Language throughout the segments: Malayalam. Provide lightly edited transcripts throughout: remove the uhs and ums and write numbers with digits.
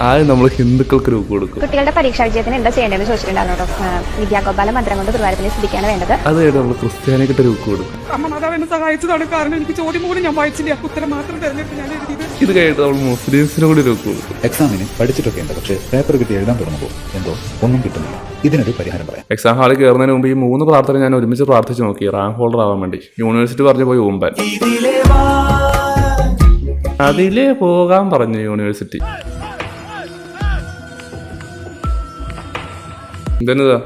ആദ്യം നമ്മൾ ഹിന്ദുക്കൾക്ക് രൂപ കൊടുക്കും. കുട്ടികളുടെ പരീക്ഷാ വിജയത്തിന് എന്താ ചെയ്യേണ്ടതെന്ന് ചോദിച്ചിട്ടുണ്ടായിരുന്നു കേട്ടോ. വിദ്യാഗോപാല മന്ത്രം കൊണ്ട് ഗുരുവായൂരപ്പനെ സ്തുതിക്കാണ് വേണ്ടത്. അതായത് നമ്മൾ ക്രിസ്ത്യാനിക്കിട്ട് രൂപ കൊടുക്കും. അമ്മ മാതാവ് എന്നെ സഹായിച്ചതാണ്. കാരണം എനിക്ക് ചോദ്യം പോലും ഞാൻ വായിച്ചില്ല. ഉത്തരം മാത്രം തെരഞ്ഞെടുത്ത് ഞാൻ എഴുതിയത്. ഇത് കഴിഞ്ഞിട്ട് നമ്മൾ മുസ്ലിംസിനും കൂടി രൂപ കൊടുക്കും. എക്സാമിന് പഠിച്ചിട്ടൊക്കെ ഉണ്ട്, പക്ഷേ പേപ്പർ കിട്ടി എഴുതാൻ തുടങ്ങുമ്പോൾ എന്തോ ഒന്നും കിട്ടുന്നില്ല. ഇതിനൊരു പരിഹാരം പറയാം. എക്സാം ഹാളിൽ കയറുന്നതിന് മുമ്പ് ഈ 3 പ്രാർത്ഥന ഞാൻ ഒരുമിച്ച് പ്രാർത്ഥിച്ച് നോക്കി, റാങ്ക് ഹോൾഡർ ആവാൻ വേണ്ടി. യൂണിവേഴ്സിറ്റി പറഞ്ഞു പോയി ഊമ്പാൻ. അതിലേ പോകാൻ പറഞ്ഞു യൂണിവേഴ്സിറ്റി. ഇതെന്നതാ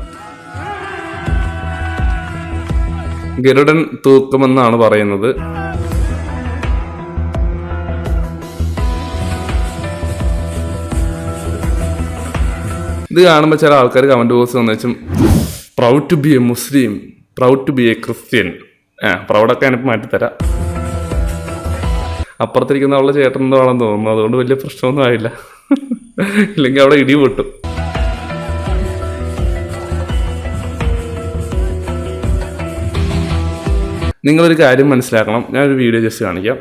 ഗരുഡൻ തൂക്കമെന്നാണ് പറയുന്നത്. ഇത് കാണുമ്പോൾ ചില ആൾക്കാർ കമന്റ് ബോക്സ് വന്നു വെച്ചും proud to be a Muslim, proud to be a Christian. പ്രൗഡൊക്കെ എനിക്ക് മാറ്റിത്തരാം. അപ്പുറത്തിരിക്കുന്ന അവളുടെ ചേട്ടൻ എന്തോ ആണെന്ന് തോന്നുന്നു, അതുകൊണ്ട് വലിയ പ്രശ്നമൊന്നും ആയില്ല. ഇല്ലെങ്കിൽ അവിടെ ഇടി പൊട്ടും. നിങ്ങളൊരു കാര്യം മനസ്സിലാക്കണം. ഞാനൊരു വീഡിയോ ജസ്റ്റ് കാണിക്കാം.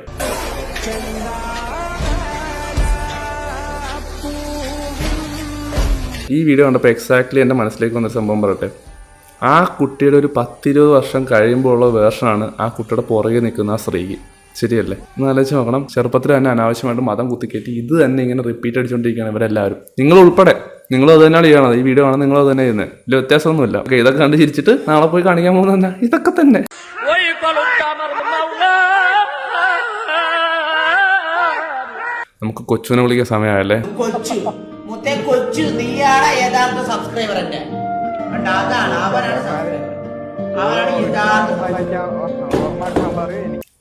ഈ വീഡിയോ കണ്ടപ്പോൾ എക്സാക്ട്ലി എൻ്റെ മനസ്സിലേക്ക് വന്നൊരു സംഭവം പറയട്ടെ. ആ കുട്ടിയുടെ ഒരു 10-20 വർഷം കഴിയുമ്പോഴുള്ള വേർഷനാണ് ആ കുട്ടിയുടെ പുറകെ നിൽക്കുന്ന ആ സ്ത്രീക്ക്. ശരിയല്ലേ? ഒന്ന് ആലോചിച്ച് നോക്കണം. ചെറുപ്പത്തിൽ തന്നെ അനാവശ്യമായിട്ട് മതം കുത്തിക്കയറ്റി ഇത് തന്നെ ഇങ്ങനെ റിപ്പീറ്റ് അടിച്ചുകൊണ്ടിരിക്കുകയാണ് ഇവരെല്ലാവരും. നിങ്ങൾ ഉൾപ്പെടെ നിങ്ങളും അത് തന്നെയാണ് ചെയ്യണത്. ഈ വീഡിയോ ആണ് നിങ്ങൾ അത് തന്നെ ചെയ്യുന്നത്. വലിയ വ്യത്യാസമൊന്നുമില്ല. ഓക്കെ, ഇതൊക്കെ കണ്ട് ചിരിച്ചിട്ട് നാളെ പോയി കാണിക്കാൻ പോകുന്നത് തന്നെ ഇതൊക്കെ തന്നെ. നമുക്ക് കൊച്ചുവിനെ വിളിക്കാൻ സമയമായല്ലേ?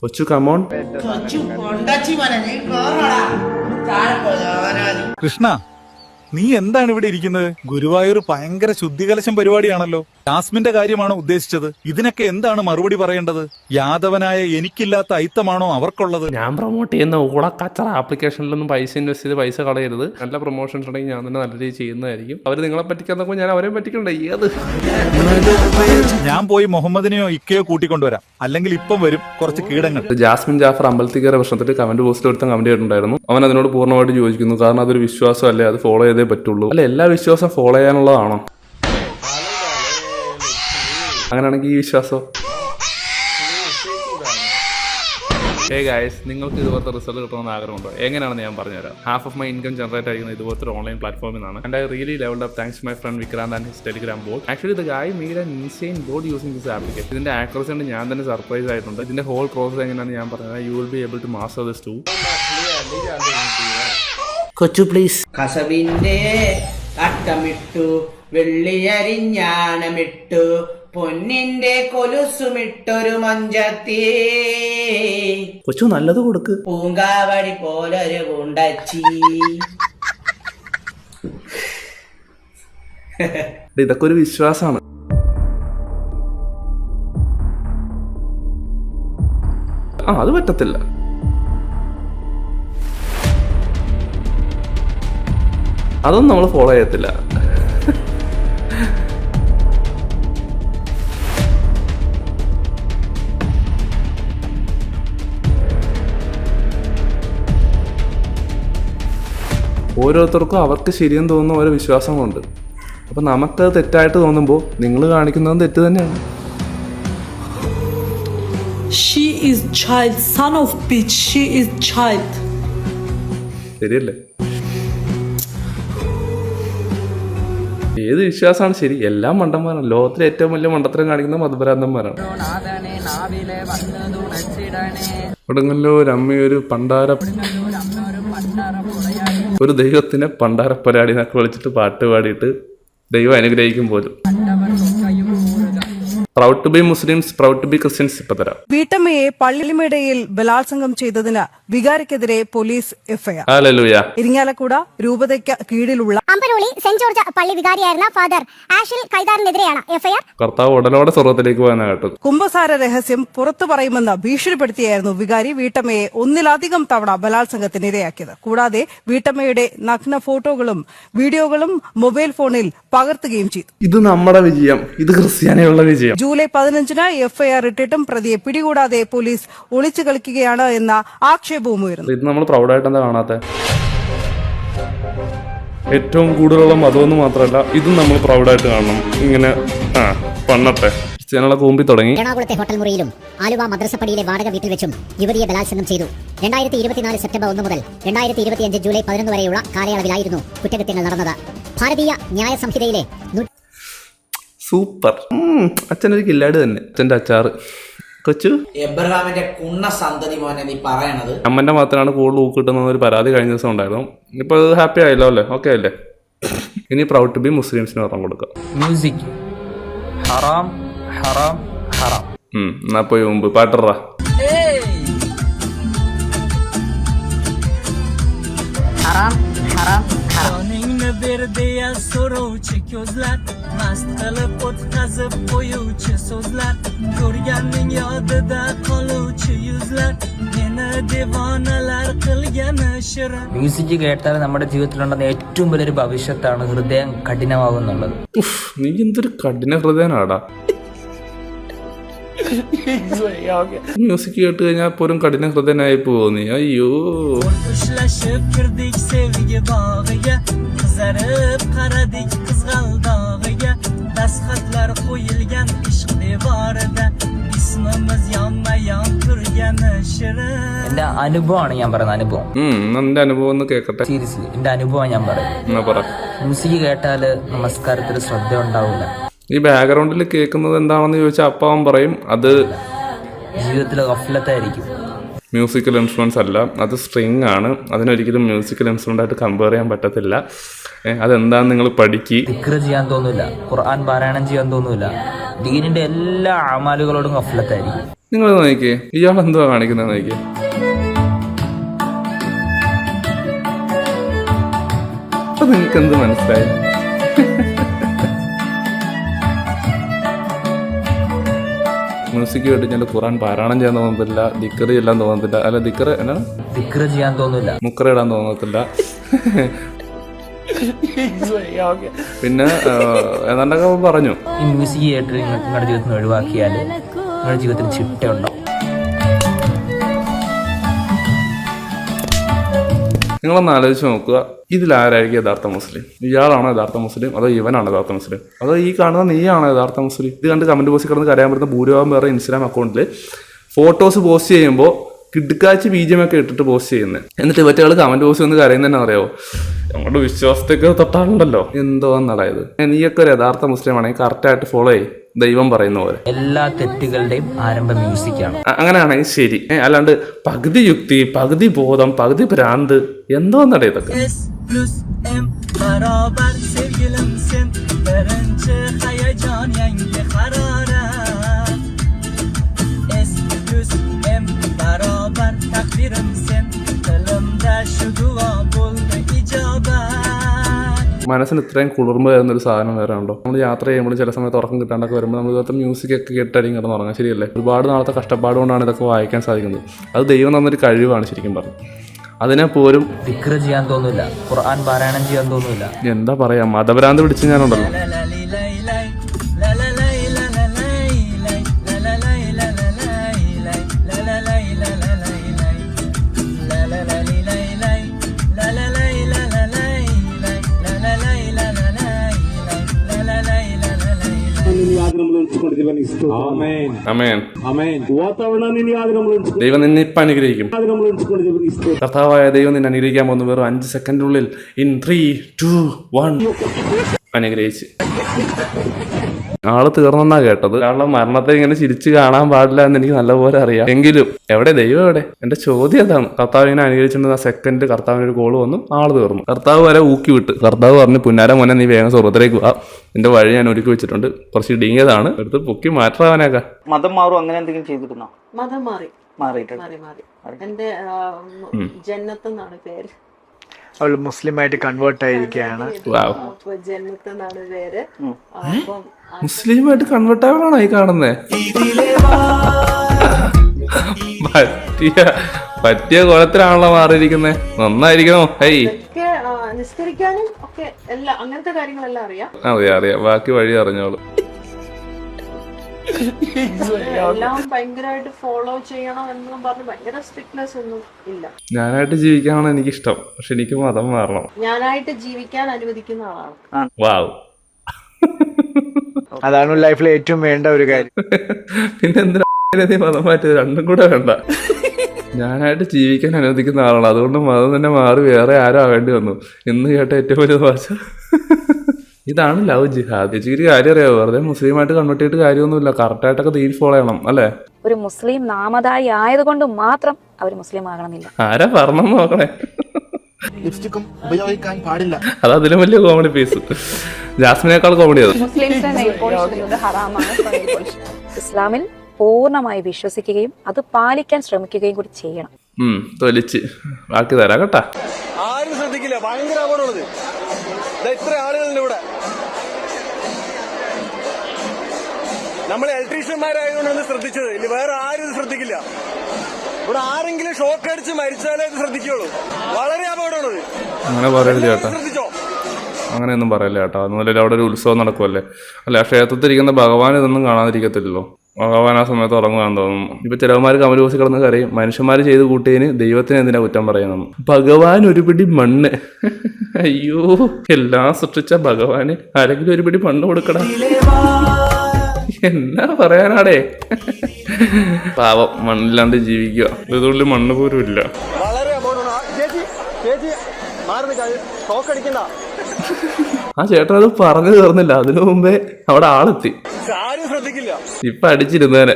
കൊച്ചു കമോൺ. കൃഷ്ണ, നീ എന്താണ് ഇവിടെ ഇരിക്കുന്നത്? ഗുരുവായൂർ ഭയങ്കര ശുദ്ധികലശം പരിപാടിയാണല്ലോ. ജാസ്മിന്റെ കാര്യമാണോ ഉദ്ദേശിച്ചത്? ഇതിനൊക്കെ എന്താണ് മറുപടി പറയേണ്ടത്? യാദവനായ എനിക്കില്ലാത്ത ഐത്തമാണോ അവർക്കുള്ളത്? ഞാൻ പ്രൊമോട്ട് ചെയ്യുന്ന ഊളക്കച്ചറ ആപ്ലിക്കേഷനിലൊന്നും പൈസ ഇൻവെസ്റ്റ് ചെയ്ത് പൈസ കളയരുത്. നല്ല പ്രൊമോഷൻസ് ഉണ്ടെങ്കിൽ ഞാൻ തന്നെ നല്ല രീതിയിൽ ചെയ്യുന്നതായിരിക്കും. അവർ നിങ്ങളെ പറ്റിക്കാൻ നോക്കുമ്പോൾ ഞാൻ അവരെ പറ്റിക്കണ്ടേ? ഏത് ഞാൻ പോയി മുഹമ്മദിനെയോ ഇക്കയോ കൂട്ടിക്കൊണ്ടുവരാം. അല്ലെങ്കിൽ ഇപ്പം വരും കുറച്ച് കീടങ്ങൾ. ജാസ്മിൻ ജാഫർ അമ്പലത്തിക്കര പ്രശ്നത്തിൽ കമന്റ് പോസ്റ്റിൽ ഒരുത്തം കമന്റ് ചെയ്തിട്ടുണ്ടായിരുന്നു. അവൻ അതിനോട് പൂർണ്ണമായിട്ട് യോജിക്കുന്നു. കാരണം അതൊരു വിശ്വാസം അല്ലേ, അത് ഫോളോ ചെയ്തേ പറ്റുള്ളൂ. അല്ല, എല്ലാ വിശ്വാസം ഫോളോ ചെയ്യാനുള്ളതാണോ? അങ്ങനെയാണെങ്കിൽ ഈ വിശ്വാസം ഗൈസ്, നിങ്ങൾക്ക് ഇതുപോലത്തെ റിസൾട്ട് കിട്ടണമെന്ന് ആഗ്രഹമുണ്ടോ? എങ്ങനെയാണെന്ന് ഞാൻ പറഞ്ഞുതരാം. Half of my income generate ആയിരിക്കുന്നത് ഇതുപോലത്തെ ഓൺലൈൻ പ്ലാറ്റ്ഫോമിൽ നിന്നാണ്. And I really levelled up thanks to my friend Vikrant and his Telegram bot. Actually the guy made an insane bot using this application. ഇതിന്റെ ആക്യുറസി കൊണ്ട് ഞാൻ തന്നെ സർപ്രൈസ് ആയിട്ടുണ്ട്. ഇതിന്റെ ഹോൾ പ്രോസസ് എങ്ങനെയാണെന്ന് ഞാൻ പറഞ്ഞത്. You will be able to master this too. കൊച്ചു പ്ലീസ്. കസവിന്റെ അട്ടമിട്ടു, വെള്ളിയരിഞ്ഞാണമിട്ടു, പൊന്നിന്റെ കൊലുസുമിട്ടൊരു മഞ്ചത്തി, കൊച്ചു നല്ലത് കൊടുക്ക്. പൂങ്കാവടി പോലൊരു പൂണ്ടച്ചി. ഇതൊക്കെ ഒരു വിശ്വാസമാണ്. അത് പറ്റത്തില്ല. അതൊന്നും നമ്മൾ ഫോളോ ചെയ്യത്തില്ല. ഓരോരുത്തർക്കും അവർക്ക് ശരിയെന്ന് തോന്നുന്ന ഓരോ വിശ്വാസങ്ങളുണ്ട്. അപ്പം നമുക്കത് തെറ്റായിട്ട് തോന്നുമ്പോൾ നിങ്ങൾ കാണിക്കുന്നതും തെറ്റ് തന്നെയാണ്. She is child, son of bitch. She is child. ശരിയല്ലേ? ഏത് വിശ്വാസമാണ് ശരി? എല്ലാം മണ്ടന്മാരാണ്. ലോകത്തിലെ ഏറ്റവും വലിയ മണ്ടത്തരം കാണിക്കുന്ന മതഭ്രാന്തന്മാരാണ്. കൊടുങ്ങല്ലൂർ അമ്മയൊരു പണ്ടാര, ഒരു ദൈവത്തിനെ പണ്ടാരപ്പരാടി എന്നൊക്കെ വിളിച്ചിട്ട് പാട്ട് പാടിയിട്ട് ദൈവം അനുഗ്രഹിക്കും പോലും. Proud to be Muslims, proud to be Christians. ഇപ്പൊ തരാം. വീട്ടമ്മയെ പള്ളിമേടയിൽ ബലാത്സംഗം ചെയ്തതിന് വികാരിക്കെതിരെ പോലീസ് എഫ്ഐആർ. ഹല്ലേലൂയ. ഇരിങ്ങാലക്കുട രൂപതയ്ക്ക് കീഴിലുള്ള അമ്പലൂളി സെന്റ് ജോർജ് പള്ളി വികാരിയായിരുന്ന ഫാദർ ആഷിൽ കൈതാറിനെതിരെയാണ് എഫ്ഐആർ. കർത്താവ് ഉടലോടെ സ്വർഗത്തിലേക്ക് പോയെന്നാണ് കേട്ടത്. കുംഭസാര രഹസ്യം പുറത്തു പറയുമെന്ന് ഭീഷണിപ്പെടുത്തിയായിരുന്നു വികാരി വീട്ടമ്മയെ ഒന്നിലധികം തവണ ബലാത്സംഗത്തിനിരയാക്കിയത്. കൂടാതെ വീട്ടമ്മയുടെ നഗ്ന ഫോട്ടോകളും വീഡിയോകളും മൊബൈൽ ഫോണിൽ പകർത്തുകയും ചെയ്തു. ഇത് നമ്മുടെ വിജയം, ഇത് ക്രിസ്ത്യാനികളുടെ വിജയം. ജൂലൈ 15 എഫ്ഐആർ ഇട്ടിട്ടും പ്രതിയെ പിടികൂടാതെ പോലീസ് ഒളിച്ചു കളിക്കുകയാണ് എന്ന ആക്ഷേപവും ഉയർന്നു. ഇത് നമ്മൾ പ്രൗഡായിട്ട് എന്താ കാണാത്തെ? ഏറ്റവും കൂടുതലുള്ള മതമെന്ന് മാത്രമല്ല ഇതും നമ്മൾ പ്രൗഡായിട്ട് കാണണം. ഇങ്ങനെ പണ്ണട്ടെ ക്രിസ്ത്യാനികളെ കൂമ്പി തുടങ്ങി. എറണാകുളത്തെ ഹോട്ടൽ മുറിയിലും ആലുവ മദ്രസപ്പടിയിലെ വാടക വീട്ടിൽ വെച്ചും യുവതിയെ ബലാത്സംഗം ചെയ്തു. 2024 സെപ്റ്റംബർ 1 മുതൽ 2025 ജൂലൈ 11 വരെയുള്ള കാലയളവിലായിരുന്നു കുറ്റകൃത്യങ്ങൾ നടന്നത്. ഭാരതീയ ന്യായ സംഹിതയിലെ സൂപ്പർ. അച്ഛനൊരു കില്ലാട് തന്നെ. അച്ഛൻ്റെ അച്ചാറ് കൊച്ചു എബ്രഹാമിന്റെ കുണ്ണ സന്തതി മോനെ നീ പറയണത്. അമ്മന്റെ മാത്രമാണ് കൂടുതൽ ഊക്ക് കിട്ടുന്ന ഒരു പരാതി കഴിഞ്ഞ ദിവസം ഉണ്ടായിരുന്നു. ഇപ്പൊ അത് ഹാപ്പി ആയല്ലോ അല്ലേ? ഓക്കെ അല്ലേ? ഇനി പ്രൗഡ് ടു ബി മുസ്ലിംസിന് പറഞ്ഞു കൊടുക്കാം. മ്യൂസിക് ഹറാം ഹറാം ഹറാം. എന്നാ പോയി മുമ്പ് പാട്ടറാ. haram haram haram. Joningni berdi so'rovchi ko'zlar, mast qilib o't qazib qo'yuvchi so'zlar, ko'rganning yodida qoluvchi yuzlar, meni devonalar qilgani shirin. Music കേട്ടാൽ നമ്മുടെ ജീവിതത്തിലുണ്ടെന്ന ഏറ്റവും വലിയൊരു ഭവിഷ്യത്താണ് ഹൃദയം കഠിനമാകുന്നുള്ളത്. നീ എന്തൊരു കഠിന ഹൃദയനാടാ. മ്യൂസിക് കേട്ട് കഴിഞ്ഞാൽ പോലും കഠിന ഹൃദയനായി പോവോ നീ? അയ്യോ. Ushlashib kirdik sevgi bog'iga, qizarib qaradik qizg'aldog'iga, dastxatlar qo'yilgan ishq devorida, ismimiz yonma-yon turgani shirin. എന്റെ അനുഭവമാണ് ഞാൻ പറയുന്ന അനുഭവം. എന്റെ അനുഭവം ഒന്ന് കേക്കട്ടെ. സീരിയസ്ലി എന്റെ അനുഭവം ഞാൻ പറയും. എന്നാ പറ. മ്യൂസിക് കേട്ടാല് നമസ്കാരത്തിൽ ശ്രദ്ധ ഉണ്ടാവില്ല. ഈ ബാക്ക്ഗ്രൗണ്ടിൽ കേൾക്കുന്നത് എന്താണെന്ന് ചോദിച്ചാൽ അപ്പം പറയും അത് ജീവിതത്തിൽ ഗഫ്ലത്തായിരിക്കും. മ്യൂസിക്കൽ ഇൻസ്ട്രുമെന്റ്സ് അല്ല, അത് സ്ട്രിങ് ആണ്. അതിനൊരിക്കലും മ്യൂസിക്കൽ ഇൻസ്ട്രുമെന്റ് ആയിട്ട് കമ്പയർ ചെയ്യാൻ പറ്റത്തില്ല. അതെന്താന്ന് നിങ്ങൾ പഠിക്ക്. ദിക്ർ ചെയ്യാൻ തോന്നില്ല, ഖുർആൻ പാരായണം ചെയ്യാൻ തോന്നില്ല, ദീനിന്റെ എല്ലാ അമാലുകളോടും ഗഫ്ലത്തായിരിക്കും. നിങ്ങൾ നോക്കിയേ, ഇയാൾ എന്തുവാ കാണിക്കുന്നത് നോക്കിയേ. അപ്പൊ നിങ്ങൾക്ക് എന്ത് മനസ്സിലായി? മ്യൂസിക് കേട്ട് ഞാൻ ഖുർആൻ പാരായണം ചെയ്യാൻ തോന്നത്തില്ല, ദിക്ർ ചെല്ലാൻ തോന്നത്തില്ല. അല്ല ദിക്ർ എന്നാണ്? ദിക്ർ ചെയ്യാൻ തോന്നില്ല, മുക്കറ ഇടാൻ തോന്നത്തില്ല. പിന്നെ ഏതാണ്ടൊക്കെ പറഞ്ഞു. ഈ മ്യൂസിക് കേട്ട് നിങ്ങളുടെ ജീവിതത്തിൽ ഒഴിവാക്കിയാൽ നിങ്ങളുടെ ജീവിതത്തിൽ ചിട്ടയുണ്ടാവും. നിങ്ങളൊന്ന് ആലോചിച്ച് നോക്കുക, ഇതിലാരായിരിക്കും യഥാർത്ഥ മുസ്ലിം? ഇയാളാണോ യഥാർത്ഥ മുസ്ലിം, അതോ ഇവനാണോ യഥാർത്ഥ മുസ്ലിം, അതോ ഈ കാണുന്ന നീയാണോ യഥാർത്ഥ മുസ്ലിം? ഇത് കണ്ട് കമന്റ് ബോക്സിൽ കിടന്ന് കരയാൻ പറ്റുന്ന ഭൂരിഭാഗം പേരുടെ ഇൻസ്റ്റാഗ്രാം അക്കൗണ്ടിൽ ഫോട്ടോസ് പോസ്റ്റ് ചെയ്യുമ്പോൾ കിടുക്കാച്ചി ബീജമൊക്കെ ഇട്ടിട്ട് പോസ്റ്റ് ചെയ്യുന്നത്. എന്നിട്ട് ഇവറ്റകൾ കമന്റ് ബോക്സിൽ ഒന്ന് കരയുന്നതന്നെ അറിയാവോ? നമ്മുടെ വിശ്വാസത്തേക്ക് തൊട്ടാണല്ലോ എന്തോന്നടായത്. നീയൊക്കെ ഒരു യഥാർത്ഥ മുസ്ലിം ആണെങ്കിൽ കറക്റ്റായിട്ട് ഫോളോ ചെയ്യും, ദൈവം പറയുന്ന പോലെ. എല്ലാ തെറ്റുകളുടെയും ആരംഭം മ്യൂസിക്കാണ്. അങ്ങനെയാണെങ്കിൽ ശരി. അല്ലാണ്ട് പകുതി യുക്തി, പകുതി ബോധം, പകുതി ഭ്രാന്ത് എന്തോന്നടേ ഇതൊക്കെ. മനസ്സിന് ഇത്രയും കുളിർമ തരുന്നൊരു സാധനം വേറെ ഉണ്ടോ? നമ്മൾ യാത്ര ചെയ്യുമ്പോൾ ചില സമയത്ത് ഉറക്കം കിട്ടാണ്ടൊക്കെ വരുമ്പോൾ നമ്മൾ ഇതൊക്കെ മ്യൂസിക് ഒക്കെ കേട്ടായിരിക്കും കിടന്ന് ഉറങ്ങാം. ശരിയല്ലേ? ഒരുപാട് നാളത്തെ കഷ്ടപ്പാട് കൊണ്ടാണ് ഇതൊക്കെ വായിക്കാൻ സാധിക്കുന്നത്. അത് ദൈവം തന്നൊരു കഴിവാണ് ശരിക്കും പറഞ്ഞു. അതിനെ പോലും ദിക്ർ ചെയ്യാൻ തോന്നില്ല, ഖുർആൻ പാരായണം ചെയ്യാൻ തോന്നില്ല. എന്താ പറയാ, മതഭ്രാന്ത് പിടിച്ച് ഞാനുണ്ടല്ലോ. ദൈവം നിന്നെ ഇപ്പം അനുഗ്രഹിക്കും. കർത്താവായ ദൈവം നിന്നെ അനുഗ്രഹിക്കാൻ പോകുന്നു വെറും 5 സെക്കൻഡിനുള്ളിൽ. ഇൻ 3, 2, 1 അനുഗ്രഹിച്ച്. ആള് തീർന്നെന്നാ കേട്ടത്. കാരണം മരണത്തെ ഇങ്ങനെ ചിരിച്ചു കാണാൻ പാടില്ല എന്ന് എനിക്ക് നല്ലപോലെ അറിയാം. എങ്കിലും എവിടെ ദൈവം എവിടെ? എന്റെ ചോദ്യം അതാണ്. കർത്താവ് ഇങ്ങനെ അനുകരിച്ചിട്ട് ആ സെക്കൻഡ് കർത്താവിന് ഒരു കോള് വന്നു, ആള് തീർന്നു. കർത്താവ് വരെ ഊക്കി വിട്ട്. കർത്താവ് പറഞ്ഞു, പുന്നാര മോനെ നീ വേഗം സ്വർഗത്തിലേക്ക് വാ, എന്റെ വഴി ഞാൻ ഒരുക്കി വെച്ചിട്ടുണ്ട്, കുറച്ച് ഇടുങ്ങിയതാണ്, എടുത്ത് പൊക്കി മാറ്റാവനൊക്കെ. മതം മാറും അങ്ങനെ എന്തെങ്കിലും ചെയ്തിരുന്നോ? മതം മാറി മാറിയിട്ടുണ്ട്. എന്റെ ജന്നത്ത് എന്നാണ് പേര്. അവൾ മുസ്ലിം ആയിട്ട് കൺവേർട്ട് ആയിരിക്കുകയാണ്. ജന്നത്ത് എന്നാണ് പേര്. മുസ്ലിമായിട്ട് കൺവേർട്ട് ആവാനാണോ ഈ കാണുന്നേ? പറ്റിയ കുളത്തിലാണല്ലോ മാറിയിരിക്കുന്നേ. നന്നായിരിക്കണോ? നിസ്കരിക്കാനും ഒക്കെ എല്ലാം അങ്ങനത്തെ കാര്യങ്ങളെല്ലാം അറിയാം. അറിയാം. ബാക്കി വഴി അറിഞ്ഞോളൂ. എല്ലാം ഭയങ്കരമായിട്ട് ഫോളോ ചെയ്യണം എന്നും പറഞ്ഞ് ഭയങ്കര സ്ട്രിക്ട്നെസ് ഒന്നും ഇല്ല. ഞാനായിട്ട് ജീവിക്കാനാണ് എനിക്കിഷ്ടം, പക്ഷെ എനിക്ക് മതം മാറണം. ഞാനായിട്ട് ജീവിക്കാൻ അനുവദിക്കുന്ന ആളാണ്. വാവ്. അതാണ് ലൈഫിൽ ഏറ്റവും വേണ്ട ഒരു കാര്യം. പിന്നെ എന്തിനാ മതം മാറ്റിയത്? രണ്ടും കൂടെ വേണ്ട. ഞാനായിട്ട് ജീവിക്കാൻ അനുവദിക്കുന്ന ആളാണ്, അതുകൊണ്ട് മതം തന്നെ മാറി വേറെ ആരും ആവേണ്ടി വന്നു എന്ന് കേട്ട ഏറ്റവും വലിയ ഭാഷ. ഇതാണ് ലവ് ജിഹാദ്. ചേച്ചിക്ക് കാര്യം അറിയാമോ? വെറുതെ മുസ്ലിമായിട്ട് കൺവേർട്ട് ചെയ്തിട്ട് കാര്യമൊന്നുമില്ല. കറക്റ്റായിട്ടൊക്കെ ദീൻ ഫോളോ ചെയ്യണം അല്ലേ? ഒരു മുസ്ലിം നാമധാരി ആയതുകൊണ്ട് മാത്രം അവർ മുസ്ലിം ആകണമെന്നില്ല. ആരാ പറഞ്ഞെന്ന് നോക്കണേ. ലിപ്സ്റ്റിക്കും ഉപയോഗിക്കാൻ പാടില്ല. അത് അതിലും വലിയ കോമഡി പീസ്. ജാസ്മിനേക്കാൾ കോമഡി അത്. മുസ്ലിംസിനെ നെയിൽ പോളിഷ് ഇടുന്നത് ഹറാമാണ്. ഇസ്ലാമിൽ പൂർണ്ണമായി വിശ്വസിക്കുകയും അത് പാലിക്കാൻ ശ്രമിക്കുകയും കൂടി ചെയ്യണം. തൊലിച്ച് ബാക്കി തരാം കേട്ടാ. ആരും ശ്രദ്ധിക്കില്ല, ഭയങ്കര അപകടമുള്ളത്. ഇത്ര ആളുകളുണ്ട് ഇവിടെ. നമ്മൾ ഇലക്ട്രീഷ്യന്മാരായതുകൊണ്ടാണ് ശ്രദ്ധിച്ചത്, ഇല്ല വേറെ ആരും ഇത് ശ്രദ്ധിക്കില്ല. ഇവിടെ ആരെങ്കിലും ഷോക്ക് അടിച്ച് മരിച്ചാലേ ഇത് ശ്രദ്ധിക്കുള്ളൂ. വളരെ അപകടമുള്ളത്. അങ്ങനെ പറയരുത് ചേട്ടാ, ശ്രദ്ധിച്ചോ? അങ്ങനെയൊന്നും പറയല്ലേ ചേട്ടാ. അതുപോലെ അവിടെ ഒരു ഉത്സവം നടക്കുമല്ലേ. അല്ല, ക്ഷേത്രത്തിൽ ഇരിക്കുന്ന ഭഗവാൻ ഇതൊന്നും കാണാതിരിക്കത്തില്ലല്ലോ. ഭഗവാൻ ആ സമയത്ത് ഉറങ്ങുവാൻ തോന്നുന്നു. ഇപ്പൊ ചിലവന്മാർ കമലൂസി കിടന്ന് കരയും, മനുഷ്യന്മാർ ചെയ്ത് കൂട്ടിയതിന് ദൈവത്തിന് എന്തിനാ കുറ്റം പറയുന്നു? ഭഗവാൻ ഒരു പിടി മണ്ണ്. അയ്യോ, എല്ലാം സൃഷ്ടിച്ച ഭഗവാന് ആരെങ്കിലും ഒരു പിടി മണ്ണ് കൊടുക്കണം. എന്നാ പറയാനാടേ. പാവം, മണ്ണില്ലാണ്ട് ജീവിക്കുക. ഇതുകൊണ്ട് മണ്ണ് പോലും ഇല്ല. വളരെ അപകടമാണ്. ചേച്ചി മാറി ഷോക്ക് അടിക്കണ്ട. ആ ചേട്ടൻ അത് പറഞ്ഞു തീർന്നില്ല, അതിനു മുമ്പേ അവിടെ ആളെത്തി. ആരും ശ്രദ്ധിക്കില്ല. ഇപ്പൊ അടിച്ചിരുന്നേനെ.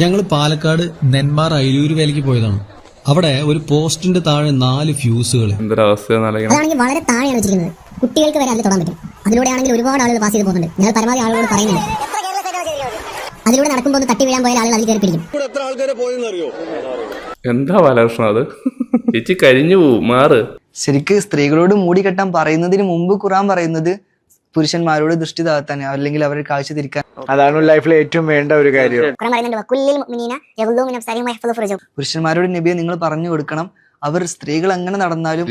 ഞങ്ങൾ പാലക്കാട് നെന്മാർ അയിലൂര് വേലയ്ക്ക് പോയതാണ്. അവിടെ ഒരു പോസ്റ്റിന്റെ താഴെ 4 ഫ്യൂസുകൾ. എന്തൊരവസ്ഥയാണെങ്കിൽ അതാണെങ്കിൽ വളരെ താഴെയാണ് വെച്ചിരിക്കുന്നത്. കുട്ടികൾക്ക് വരെ അതിൽ തൊടാൻ പറ്റും. അതിലൂടെ ആണെങ്കിൽ ഒരുപാട് ആളുകൾ പാസ് ചെയ്ത് പോകുന്നുണ്ട്. ഞങ്ങൾ പരമാവധി ആളുകളോട് പറയുന്നുണ്ട്, അതിലൂടെ നടക്കുമ്പോൾ തട്ടി വീഴാൻ പോയാൽ ആളുകൾ അതിൽ കയറി പിടിക്കും. എത്ര ആൾക്കാരെ പോയെന്നറിയോ? എന്താ ബാലകൃഷ്ണൻ അത്? ചേച്ചി കഴിഞ്ഞു പോവും, മാറ്. ശരിക്ക് സ്ത്രീകളോട് മൂടി കെട്ടാൻ പറയുന്നതിന് മുമ്പ് ഖുർആൻ പറയുന്നത് പുരുഷന്മാരോട് ദൃഷ്ടി താഴ്ത്താൻ, അല്ലെങ്കിൽ അവരെ കാഴ്ച തിരിക്കാൻ. അതാണ് ലൈഫിൽ ഏറ്റവും വേണ്ട ഒരു കാര്യം. പുരുഷന്മാരോട് നബിയെ നിങ്ങൾ പറഞ്ഞു കൊടുക്കണം, അവർ സ്ത്രീകൾ എങ്ങനെ നടന്നാലും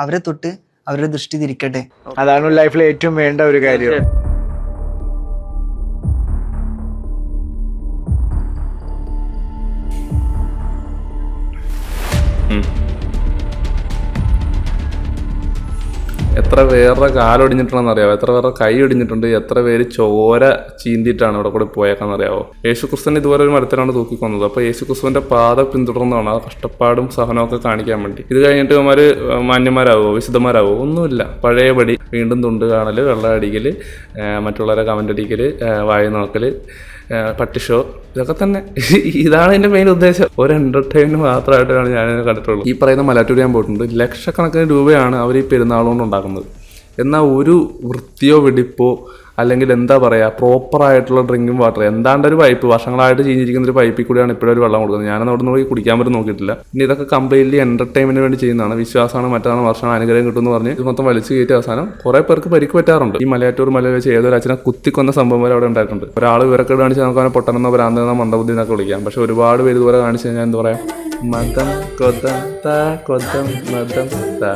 അവരെ തൊട്ട് അവരുടെ ദൃഷ്ടി തിരിക്കട്ടെ. അതാണ് ലൈഫിൽ ഏറ്റവും വേണ്ട ഒരു കാര്യം. എത്ര പേരുടെ കാലൊടിഞ്ഞിട്ടുണ്ടെന്ന് അറിയാവോ? എത്ര പേരുടെ കൈ ഒടിഞ്ഞിട്ടുണ്ട്? എത്ര പേര് ചോര ചീന്തിയിട്ടാണ് ഇവിടെ കൂടെ പോയേക്കാന്ന് അറിയാവോ? യേശുക്രിസ്തുവിനെ ഇതുപോലെ ഒരു മരത്തിലാണ് തൂക്കിക്കൊന്നത്. അപ്പോൾ യേശുക്രിസ്തുവിന്റെ പാത പിന്തുടർന്നതാണ് ആ കഷ്ടപ്പാടും സഹനമൊക്കെ കാണിക്കാൻ വേണ്ടി. ഇത് കഴിഞ്ഞിട്ട് ഇവന്മാര് മാന്യന്മാരാവോ, വിശുദ്ധന്മാരാവോ? ഒന്നുമില്ല. പഴയപടി വീണ്ടും തുണ്ട് കാണല്, വെള്ളം അടിക്കല്, മറ്റുള്ളവരെ കമന്റ് അടിക്കല്, വായി നോക്കല്, പട്ടിഷോ, ഇതൊക്കെ തന്നെ. ഇതാണ് എൻ്റെ മെയിൻ ഉദ്ദേശം. ഒരു എന്റർടൈൻമെന്റ് മാത്രമായിട്ടാണ് ഞാനിത് കണ്ടിട്ടുള്ളൂ. ഈ പറയുന്ന മലയാറ്റൂർ ഞാൻ പോയിട്ടുണ്ട്. ലക്ഷക്കണക്കിന് രൂപയാണ് അവർ ഈ പെരുന്നാൾ കൊണ്ട് ഉണ്ടാക്കുന്നത്. എന്നാൽ ഒരു വൃത്തിയോ വെടിപ്പോ അല്ലെങ്കിൽ എന്താ പറയുക, പ്രോപ്പറായിട്ടുള്ള ഡ്രിങ്കിങ് വാട്ടർ, എന്താണ്ട് ഒരു പൈപ്പ് വർഷങ്ങളായിട്ട് ചീഞ്ഞിരിക്കുന്ന ഒരു പൈപ്പിൽ കൂടിയാണ് ഇപ്പോഴും ഒരു വെള്ളം കൊടുക്കുന്നത്. ഞാനത് അവിടെ നിന്ന് പോയി കുടിക്കാൻ പറ്റും നോക്കിയിട്ടില്ല. പിന്നെ ഇതൊക്കെ കംപ്ലീറ്റ്ലി എന്റർടൈൻമെന്റിന് വേണ്ടി ചെയ്യുന്നതാണ്. വിശ്വാസമാണ്, മറ്റാണ്, വർഷമാണ്, അനുഗ്രഹം കിട്ടുമെന്ന് പറഞ്ഞ് ഇത് മൊത്തം വലിച്ചു കയറ്റിയ അവസാനം കുറെ പേർക്ക് പരിക്ക് പറ്റാറുണ്ട്. ഈ മലയാറ്റൂർ മലയിൽ വെച്ച് ഏതൊരു അച്ഛനെ കുത്തിക്കൊന്ന സംഭവം വരെ അവിടെ ഉണ്ടായിട്ടുണ്ട്. ഒരാൾ വിവരക്കേട് കാണിച്ച് നമുക്ക് അവനെ പൊട്ടനെന്നോ ഭ്രാന്തെന്നോ മന്ദബുദ്ധി എന്നൊക്കെ വിളിക്കാം. പക്ഷെ ഒരുപാട് പേര് ഇതുപോലെ കാണിച്ചു കഴിഞ്ഞാൽ എന്താ പറയാ, മതം കൊതം താ കൊതം മതം താ.